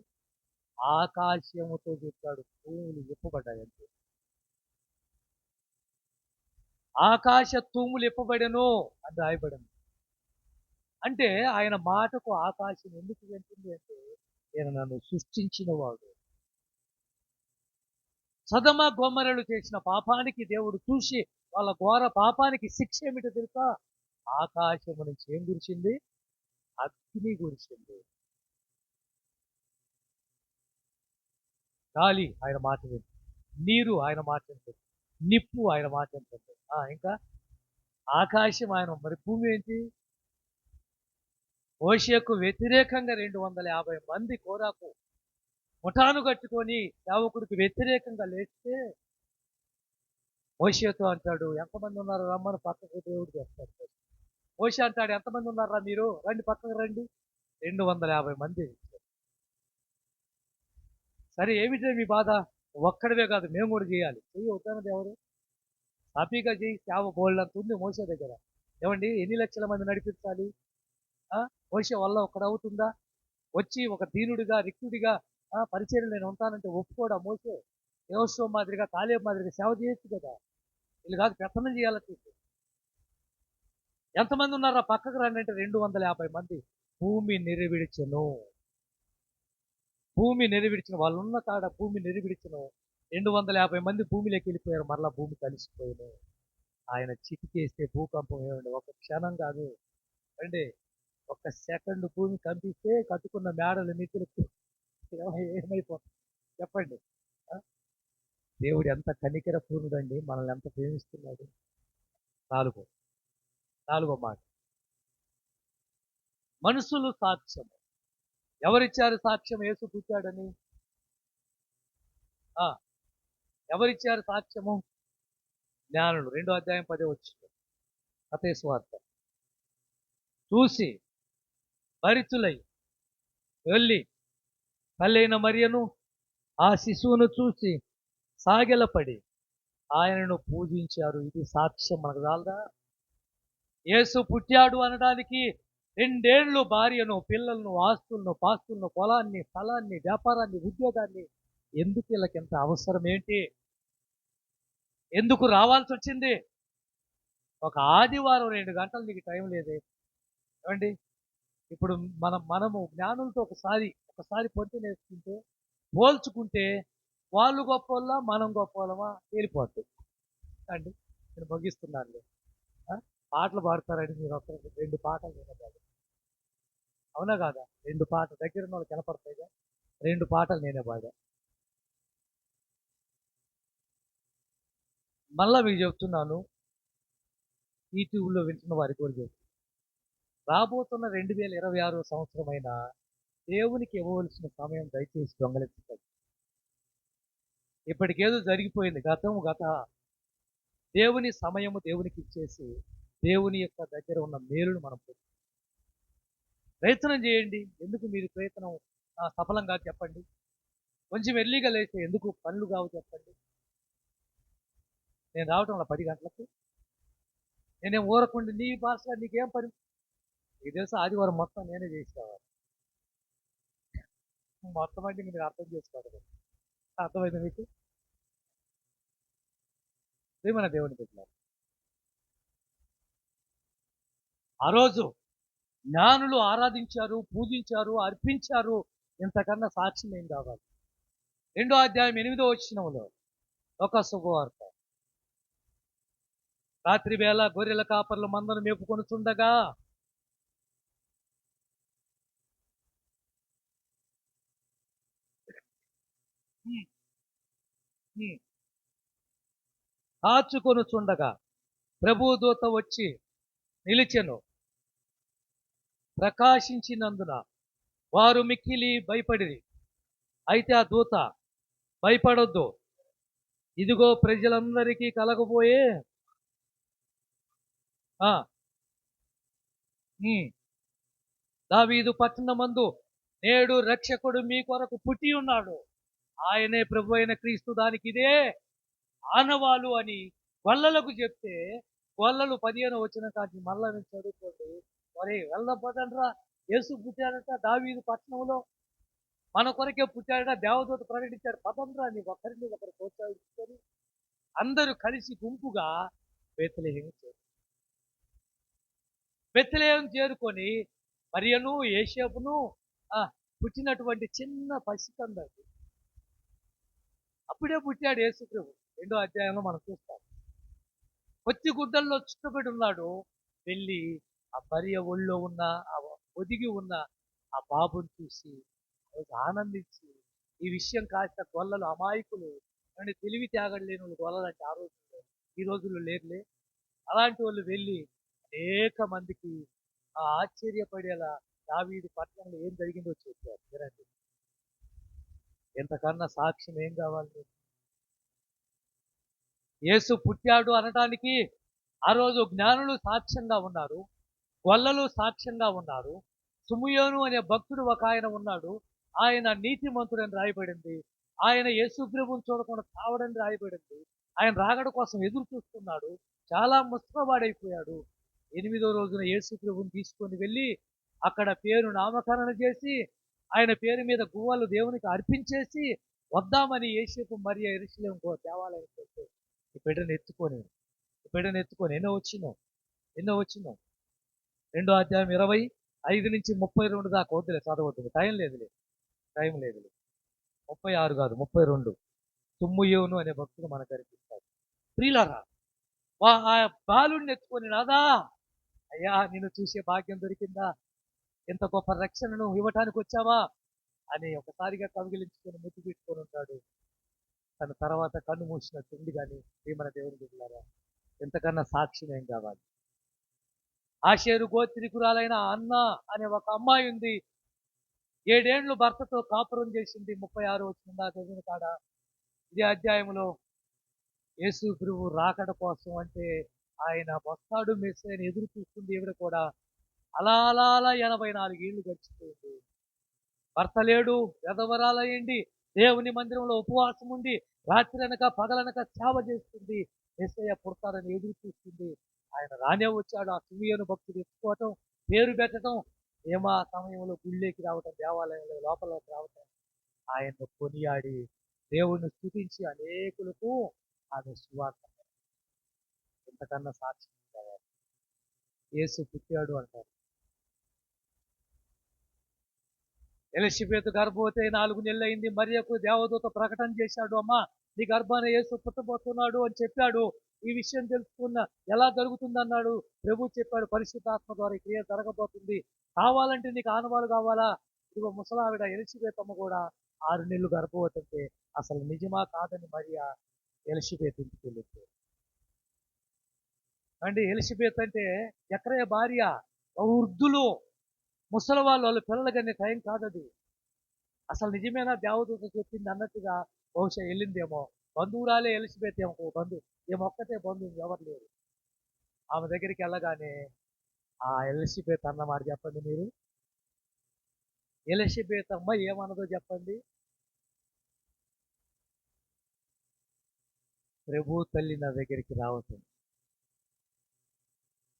ఆకాశముతో చెప్పాడు, భూములు విప్పబడ్డాయి అంతే. ఆకాశ తూములు ఇప్పబడెను అని రాయబడింది. అంటే ఆయన మాటకు ఆకాశం ఎందుకు వెళ్తుంది అంటే ఈయన నన్ను సృష్టించిన వాడు. సదమ గొమరలు చేసిన పాపానికి దేవుడు చూసి వాళ్ళ ఘోర పాపానికి శిక్ష ఏమిటో తెలుసా? ఆకాశము నుంచి ఏం కురిసింది? అగ్ని కురిసింది. గాలి ఆయన మాట వింది, నీరు ఆయన మాట వింటుంది, నిప్పు ఆయన మాట వింటుంది. ఇంకా ఆకాశం ఆయన. మరి భూమి ఏంటి? మోషేకు వ్యతిరేకంగా 250 మంది కోరాకు ముఠాను కట్టుకొని సేవకుడికి వ్యతిరేకంగా లేస్తే మోషేతో అంటాడు, ఎంతమంది ఉన్నారు రమ్మని పక్కకు దేవుడు చేస్తాడు. మోషే అంటాడు, ఎంతమంది ఉన్నారా మీరు, రండి పక్కకు రండి. 250 మంది. సరే ఏమిటే మీ బాధ? ఒక్కడవే కాదు, మేము కూడా చేయాలి. చెయ్యి వద్దన్నది ఎవరు? హ్యాపీగా చేయి, సేవ బోల్డంత ఉంది మోషే దగ్గర. ఏమండి, ఎన్ని లక్షల మంది నడిపించాలి? మోషే వల్ల ఒక్కడవుతుందా? వచ్చి ఒక దీనుడిగా రిక్తుడిగా పరిచయం నేను ఉంటానంటే ఒప్పుకోడా మోషే? యోషువ మాదిరిగా కాలేబు మాదిరిగా సేవ చేయొచ్చు కదా. వీళ్ళు కాదు పెత్తనం చేయాలని. ఎంతమంది ఉన్నారా పక్కకు రండి అంటే 250 మంది. భూమి నిరవిడిచెను వాళ్ళు ఉన్న కాడ భూమి నిరవిడిచెను. 250 మంది భూమిలోకి వెళ్ళిపోయారు. మరలా భూమి కలిసిపోయాను. ఆయన చిటికేస్తే భూకంపం ఏమండి? ఒక క్షణం కాదు అండి, ఒక సెకండ్ భూమి కంపిస్తే కట్టుకున్న మేడలు మిత్రులు ఏమైపోతుంది చెప్పండి. దేవుడు ఎంత కనికర పూర్ణుడండి, మనల్ని ఎంత ప్రేమిస్తున్నాడు. నాలుగో మాట, మనుషులు సాక్ష్యము. ఎవరిచ్చారు సాక్ష్యం యేసు పుట్టాడని? ఎవరిచ్చారు సాక్ష్యము? జ్ఞానులు. 2వ అధ్యాయం 10వ వచనం. మత్తయి సువార్త. చూసి భరితులై వెళ్ళి తల్లైన మరియను ఆ శిశువును చూసి సాగిలపడి ఆయనను పూజించారు. ఇది సాక్ష్యం మనకు చాలదా? యేసు పుట్టాడు అనడానికి 2 ఏళ్ళు భార్యను, పిల్లలను, ఆస్తులను, పాస్తులను, పొలాన్ని, స్థలాన్ని, వ్యాపారాన్ని, ఉద్యోగాన్ని, ఎందుకు వీళ్ళకింత అవసరం ఏంటి? ఎందుకు రావాల్సి వచ్చింది? ఒక ఆదివారం 2 గంటలు నీకు టైం లేదే? ఏమండి? ఇప్పుడు మనము జ్ఞానులతో ఒకసారి పొంతన వేసుకుంటే, పోల్చుకుంటే వాళ్ళు గొప్పోళ్ళా మనం గొప్పోళ్ళమా తేలిపోద్ది అండి. నేను ముగిస్తున్నాను. పాటలు పాడతారండి మీరు ఒకరికి 2 పాటలు నేనే పాడాను. అవునా కాదా? 2 పాటలు దగ్గర ఉన్న వాళ్ళకి కనపడతాయిగా. 2 పాటలు నేనే పాడా. మళ్ళా మీకు చెప్తున్నాను, యూట్యూబ్లో వింటున్న వారికి కూడా చెప్తున్నాను. రాబోతున్న 2026 సంవత్సరమైన దేవునికి ఇవ్వవలసిన సమయం దయచేసి దొంగలించకండి. ఇప్పటికేదో జరిగిపోయింది, గత దేవుని సమయము దేవునికి ఇచ్చేసి దేవుని యొక్క దగ్గర ఉన్న మేలును మనం ప్రయత్నం చేయండి. ఎందుకు మీరు ప్రయత్నం సఫలంగా చెప్పండి. కొంచెం ఎర్లీగా లేస్తే ఎందుకు పనులు కావు చెప్పండి. నేను రావటం వల్ల 10 గంటలకు నేనేం ఊరకుండి నీ భాష నీకేం పని, ఈ తెలుసు ఆదివారం మొత్తం నేనే చేసేవాడు. మొత్తం అంటే మీరు అర్థం చేసుకోవాలి. అర్థమైంది మీకు? మన దేవుని పెట్టినారు. ఆ రోజు జ్ఞానులు ఆరాధించారు, పూజించారు, అర్పించారు. ఇంతకన్నా సాక్ష్యం ఏం కావాలి? 2వ అధ్యాయం 8వ వచనంలో ఒక శుభవార్త. రాత్రి వేళ గొర్రెల కాపర్లు మందను మేపుకొనుచుండగా కాచుకొనుచుండగా ప్రభువు దూత వచ్చి నిలిచెను. ప్రకాశించినందున వారు మిక్కిలి భయపడిరి. అయితే ఆ దూత, భయపడొద్దు, ఇదిగో ప్రజలందరికీ కలగబోయే దావీదు పట్టణమందు నేడు రక్షకుడు మీ కొరకు పుట్టి ఉన్నాడు, ఆయనే ప్రభు అయిన క్రీస్తు, దానికి ఇదే ఆనవాలు అని గొల్లలకు చెప్తే, గొల్లలు 15వ వచనం కాచి మళ్ళా నేను చదువుకోండి. మరి వెళ్ళబోదండ్రా, యేసు పుట్టాడట దావీదు పట్టణంలో, మన కొరకే పుట్టాడట, దేవదూత ప్రకటించాడు, పదండ్రా అని ఒకరిని ఒకరు ప్రోత్సహించుకొని అందరూ కలిసి గుంపుగా బెత్లెహేము చేరుకొని మరియను యేసేపును పుట్టినటువంటి చిన్న పసికందది, అప్పుడే పుట్టాడు యేసు ప్రభు. 2వ అధ్యాయంలో మనం చూస్తాం. కొద్ది గుడ్డల్లో చుట్టబడి ఉన్నాడు. వెళ్ళి ఆ మరియ ఒళ్ళో ఉన్న ఆ ఒదిగి ఉన్న ఆ బాబుని చూసి ఆనందించి, ఈ విషయం కాస్త గొల్లలు అమాయకులు అని తెలివి త్యాగం లేని వాళ్ళు గొల్లలంటే ఆ రోజుల్లో, ఈ రోజుల్లో లేరులే, అలాంటి వాళ్ళు వెళ్ళి అనేక మందికి ఆశ్చర్యపడేలా దావీదు పట్టణంలో ఏం జరిగిందో చెప్పారు. వినండి. ఎంతకన్నా సాక్ష్యం ఏం కావాలి? యేసు పుట్టాడు అనటానికి ఆ రోజు జ్ఞానులు సాక్ష్యంగా ఉన్నారు, గొల్లలు సాక్ష్యంగా ఉన్నారు. సుమయోను అనే భక్తుడు ఒక ఆయన ఉన్నాడు, ఆయన నీతిమంతుడని రాయబడింది. ఆయన యేసు ప్రభువుని చూడకుండా చావడని రాయబడింది. ఆయన రాకడ కోసం ఎదురు చూస్తున్నాడు. చాలా ముస్తవాడైపోయాడు. 8వ రోజున యేసు ప్రభువుని తీసుకొని వెళ్ళి అక్కడ పేరు నామకరణ చేసి ఆయన పేరు మీద గువ్వలు దేవునికి అర్పించేసి వద్దామని యేసేపు మరియ యెరూషలేము దేవాలయానికి వెళ్తే ఈ బిడ్డను ఎత్తుకొని ఎన్నో వచ్చినావు 2వ అధ్యాయం 25 నుంచి 32 దాకా వద్దులే, చదవద్దు, టైం లేదులే. 36 కాదు, 32. సుమ్మయోను అనే భక్తుడు మనకు కనిపిస్తాడు. ప్రియులారా, ఆ బాలుడిని ఎత్తుకొని, నాదా అయ్యా నిన్ను చూసే భాగ్యం దొరికిందా, ఎంత గొప్ప రక్షణను ఇవ్వటానికి వచ్చావా అని ఒకసారిగా కవిగిలించుకొని ముద్దు పెట్టుకొని ఉంటాడు. తన తర్వాత కన్ను మూసినట్టు ఉంది. కానీ మన దేవుని బిడ్డలారా, ఎంతకన్నా సాక్ష్యం ఏం కావాలి? ఆషేరు గోత్రికురాలైన అన్న అనే ఒక అమ్మాయి ఉంది. 7 ఏళ్ళు భర్తతో కాపురం చేసింది. 36 వచ్చిందా చదివిన కాడ ఇదే అధ్యాయంలో యేసు ప్రభువు రాకడ కోసం అంటే ఆయన వస్తాడు మెస్సయ్య అని ఎదురు చూస్తుంది ఈవిడ కూడా. అలా అలా అలా 84 ఏళ్ళు గడిచిపోయింది. భర్త లేడు, విధవరాలయ్యింది. దేవుని మందిరంలో ఉపవాసం ఉండి రాత్రనక పగలనక సేవ చేస్తుంది. మెస్సయ్య పుడతాడని ఎదురు చూస్తుంది. ఆయన రానే వచ్చాడు. ఆ సిమియోను భక్తుడు ఎత్తుకోవటం, పేరు పెట్టడం, ఏమా సమయంలో గుళ్ళేకి రావటం, దేవాలయంలో లోపలికి రావటం, ఆయన్ను కొనియాడి దేవుణ్ణి స్తుతించి అనేకులకు ఆమె సువార్త. ఇంతకన్నా సాక్ష్యం కావాలి. యేసు పుట్టాడు అంటారు. ఎలిషబెతు గర్భవతి 4 నెలలు అయింది. మరియకు దేవదూత ప్రకటన చేశాడు, అమ్మా నీ గర్భాన యేసు పుట్టబోతున్నాడు అని చెప్పాడు. ఈ విషయం తెలుసుకున్న ఎలా జరుగుతుంది అన్నాడు. ప్రభు చెప్పాడు, పరిశుద్ధాత్మ ద్వారా ఈ క్రియ జరగబోతుంది. కావాలంటే నీకు ఆనవాలు కావాలా? ఇదిగో ముసలావిడ ఎలిషబెత్ అమ్మ కూడా 6 నెలలు గర్భవతి అంటే అసలు నిజమా కాదని మరియా ఎలిషబెత్ ఇంటికి వెళ్ళింది. అండి ఎలిషబెత్ అంటే ఎక్కడే భార్య, వృద్ధులు, ముసలి వాళ్ళు పిల్లలు కానీ టైం కాదది. అసలు నిజమేనా దేవదూత చెప్పింది అన్నట్టుగా బహుశా వెళ్ళిందేమో. బంధువురాలే ఎలిజబెత్ ఏమో బంధువు, ఏమొక్కతే బంధువు, ఎవరు లేరు. ఆమె దగ్గరికి వెళ్ళగానే ఆ ఎలిజబెత్ అన్నమాట చెప్పండి మీరు. ఎలిజబెత్ అమ్మ ఏమన్నదో చెప్పండి. ప్రభు తల్లి నా దగ్గరికి రావటం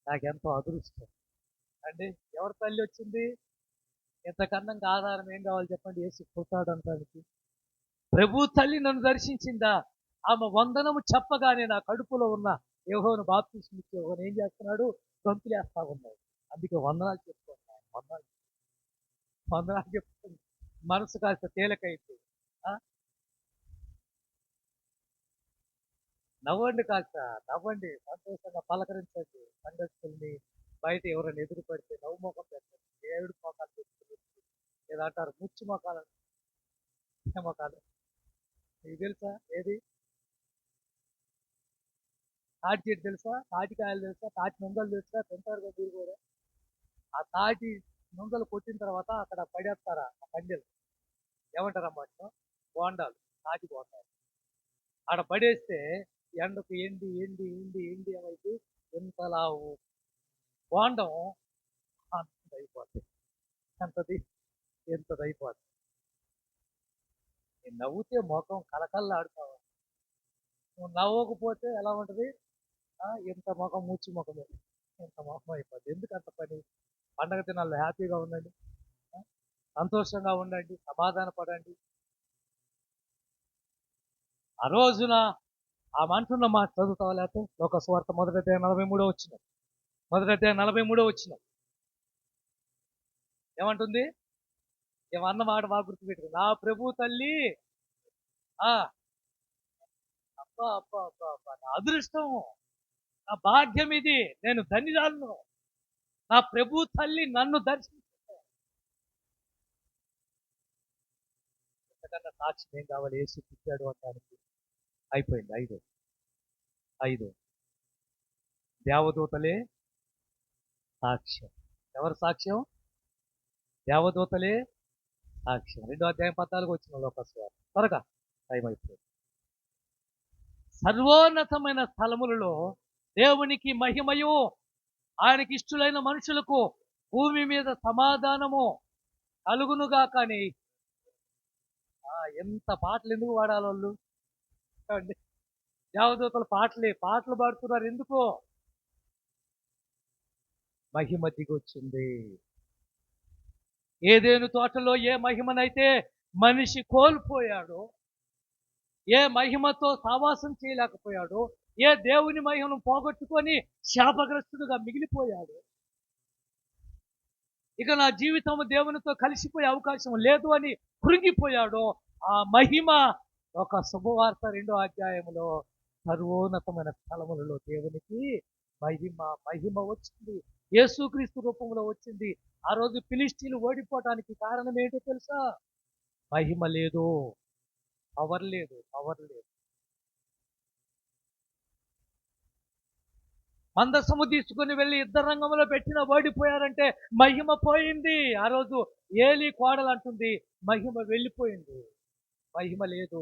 నాకెంతో అదృష్టం అండి. ఎవరి తల్లి వచ్చింది? ఇంతకన్నా ఆధారం ఏం కావాలి చెప్పండి? యేసు పుట్టాడు అనడానికి. ప్రభు తల్లి నన్ను దర్శించిందా? ఆమె వందనము చెప్పగానే నా కడుపులో ఉన్న యెహోవాను బాప్తిస్మం ఇచ్చే యెహోవా ఏం చేస్తున్నాడు? గంతులేస్తా ఉన్నాడు. అందుకే వందనాలు చెప్పుకుంటున్నాను. వందనాలు చెప్పుకుంది. మనసు కాస్త తేలికైంది. ఆ? నవ్వండి, కాస్త నవ్వండి, సంతోషంగా పలకరించండి. సందర్శకుల్ని బయట ఎవరైనా ఎదురు పడితే నవ్వు మొఖం పెట్టండి. ఏడు మొఖాలు పెట్టుకుని ఏదో అంటారు ముచ్చు మొఖాలు, మొఖాలు. మీకు తెలుసా ఏది? తాటి చెట్టు తెలుసా? తాటికాయలు తెలుసా? తాటి నుంగలు తెలుసా? తింటారు కదా మీరు కూడా. ఆ తాటి నుంగలు కొట్టిన తర్వాత అక్కడ పడేస్తారా ఆ పండెలు, ఏమంటారు అన్నమాట? బోండాలు, తాటి బోండాలు. ఆడ పడేస్తే ఎండకు ఎండి ఎండి ఎండి ఎండి ఏమైతే ఎంతలా బోండం అంత అయిపోతుంది. ఎంతది? ఎంతది అయిపోతుంది. నేను నవ్వుతే ముఖం కలకల్లా ఆడుతావు. నువ్వు నవ్వకపోతే ఎలా ఉంటుంది? ఇంత ముఖం మూచి ముఖమే, ఇంత ముఖం అయిపోతుంది. ఎందుకు అంత పని? పండగ దినాల్లో హ్యాపీగా ఉండండి, సంతోషంగా ఉండండి, సమాధాన పడండి. ఆ రోజున ఆ అంటున్న మాట చదువుతావా? లేకపోతే లోకస్వార్త 1:43 వచ్చిన 1:43 వచ్చిన ఏమంటుంది? ఏమన్న మాట బాగా గుర్తుపెట్టుకో. నా ప్రభు తల్లి, ఆ అబ్బా అబ్బా అబ్బా అబ్బా, నా అదృష్టం, నా భాగ్యం ఇది, నేను ధన్యురాలను. నా ప్రభు తల్లి నన్ను దర్శించుకో. ఎంతకన్నా సాక్ష్యం ఏం కావాలి? యేసు పుట్టాడు అనడానికి. అయిపోయింది. ఐదు దేవదూతలే సాక్ష్యం. ఎవరు సాక్ష్యం? దేవదూతలే సాక్ష్యం. 2:14 వచ్చిన లోకస్వార్త. త్వరగా టైం అయిపోయింది. సర్వోన్నతమైన స్థలములలో దేవునికి మహిమయు, ఆయనకి ఇష్టలైన మనుషులకు భూమి మీద సమాధానము కలుగునుగా. కానీ ఎంత పాటలు ఎందుకు పాడాలి వాళ్ళు? దేవదూతలు పాటలు పాడుతున్నారు ఎందుకో? మహిమ దిగొచ్చింది. ఏదేను తోటలో ఏ మహిమనైతే మనిషి కోల్పోయాడో, ఏ మహిమతో సావాసం చేయలేకపోయాడో, ఏ దేవుని మహిమను పోగొట్టుకొని శాపగ్రస్తుడుగా మిగిలిపోయాడు, ఇక నా జీవితం దేవునితో కలిసిపోయే అవకాశం లేదు అని కృంగిపోయాడో, ఆ మహిమ ఒక శుభవార్త 2వ అధ్యాయంలో సర్వోన్నతమైన స్థలములలో దేవునికి మహిమ వచ్చింది. యేసుక్రీస్తు రూపంలో వచ్చింది. ఆ రోజు ఫిలిష్తీయులు ఓడిపోవటానికి కారణం ఏంటో తెలుసా? మహిమ లేదు, పవర్ లేదు. మందసము తీసుకుని వెళ్ళి యుద్ధ రంగంలో పెట్టిన ఓడిపోయారంటే మహిమ పోయింది. ఆ రోజు ఏలి కోడలు అంటుంది, మహిమ వెళ్ళిపోయింది, మహిమ లేదు.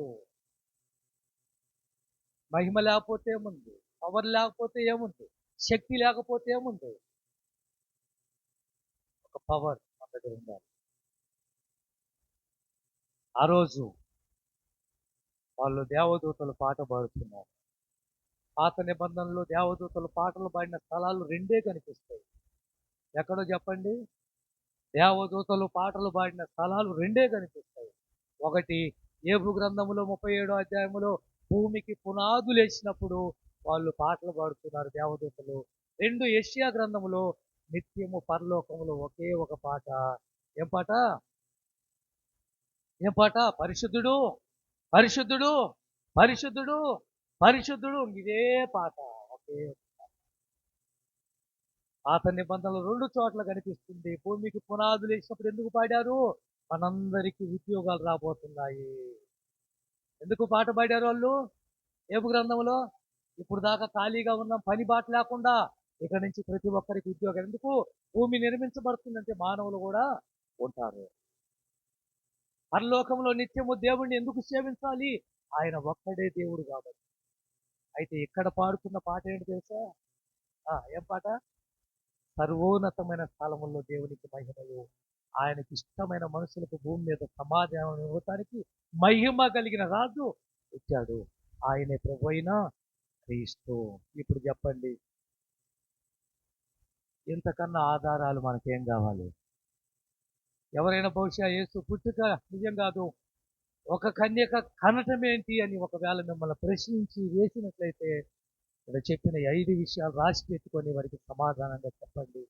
మహిమ లేకపోతే ఏముంది? పవర్ లేకపోతే ఏముంది? శక్తి లేకపోతే ఏముంది? ఒక పవర్ మన దగ్గర ఉండాలి. ఆ రోజు వాళ్ళు దేవదూతలు పాట పాడుతున్నారు. పాత నిబంధనలో దేవదూతలు పాటలు పాడిన స్థలాలు రెండే కనిపిస్తాయి. ఎక్కడో చెప్పండి? దేవదూతలు పాటలు పాడిన స్థలాలు రెండే కనిపిస్తాయి. ఒకటి యోబు గ్రంథములో 37వ అధ్యాయములో భూమికి పునాదులు వేసినప్పుడు వాళ్ళు పాటలు పాడుతున్నారు దేవదూతలు. 2 యెషయా గ్రంథములో నిత్యము పరలోకములో ఒకే ఒక పాట. ఏం పాట? ఏం పాట? పరిశుద్ధుడు, పరిశుద్ధుడు, పరిశుద్ధుడు, పరిశుద్ధుడు. ఇదే పాట. ఒకే పాత నిబంధనలు 2 చోట్ల కనిపిస్తుంది. భూమికి పునాదులు వేసినప్పుడు ఎందుకు పాడారు? మనందరికీ ఉద్యోగాలు రాబోతున్నాయి. ఎందుకు పాట పాడారు వాళ్ళు? యోబు గ్రంథంలో ఇప్పుడు దాకా ఖాళీగా ఉన్నాం, పని బాట లేకుండా. ఇక నుంచి ప్రతి ఒక్కరికి ఉద్యోగం. ఎందుకు? భూమి నిర్మించబడుతుందంటే మానవులు కూడా ఉంటారు. పరలోకంలో నిత్యము దేవుణ్ణి ఎందుకు సేవించాలి? ఆయన ఒక్కడే దేవుడు కాబట్టి. అయితే ఇక్కడ పాడుతున్న పాట ఏంటి తెలుసా? ఏం పాట? సర్వోన్నతమైన స్థలముల్లో దేవునికి మహిమలు, ఆయనకి ఇష్టమైన మనుషులకు భూమి మీద సమాధానం ఇవ్వటానికి మహిమ కలిగిన రాజు వచ్చాడు. ఆయనే ప్రభు అయిన క్రీస్తు. ఇప్పుడు చెప్పండి, ఇంతకన్నా ఆధారాలు మనకేం కావాలి? ఎవరైనా బహుశా యేసు పుట్టుక నిజం కాదు, ఒక కన్యక కనటం ఏంటి అని ఒకవేళ మిమ్మల్ని ప్రశ్నించి వేసినట్లయితే ఇక్కడ చెప్పిన 5 విషయాలు రాసి పెట్టుకొని వారికి సమాధానంగా చెప్పండి.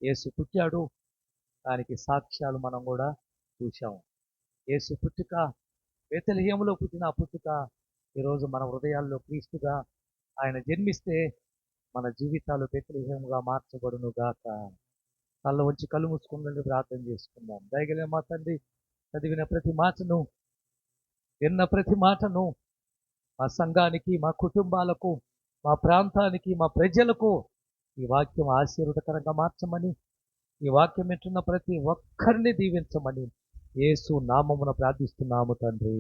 యేసు పుట్టాడు, దానికి సాక్ష్యాలు మనం కూడా చూశాం. యేసు పుట్టుక, బేత్లెహేములో పుట్టిన ఆ పుట్టుక ఈరోజు మన హృదయాల్లో క్రీస్తుగా ఆయన జన్మిస్తే మన జీవితాలు బేత్లెహేముగా మార్చబడును గాక. కళ్ళ వచ్చి కళ్ళు మూసుకుందని ప్రార్థన చేసుకుందాం. దయగలిగిన మా తండ్రి, చదివిన ప్రతి మాటను, విన్న ప్రతి మాటను మా సంఘానికి, మా కుటుంబాలకు, మా ప్రాంతానికి, మా ప్రజలకు ఈ వాక్యం ఆశీర్వదకరంగా మార్చమని, ఈ వాక్యం వింటున్న ప్రతి ఒక్కరిని దీవించమని యేసు నామమున ప్రార్థిస్తున్నాము తండ్రి.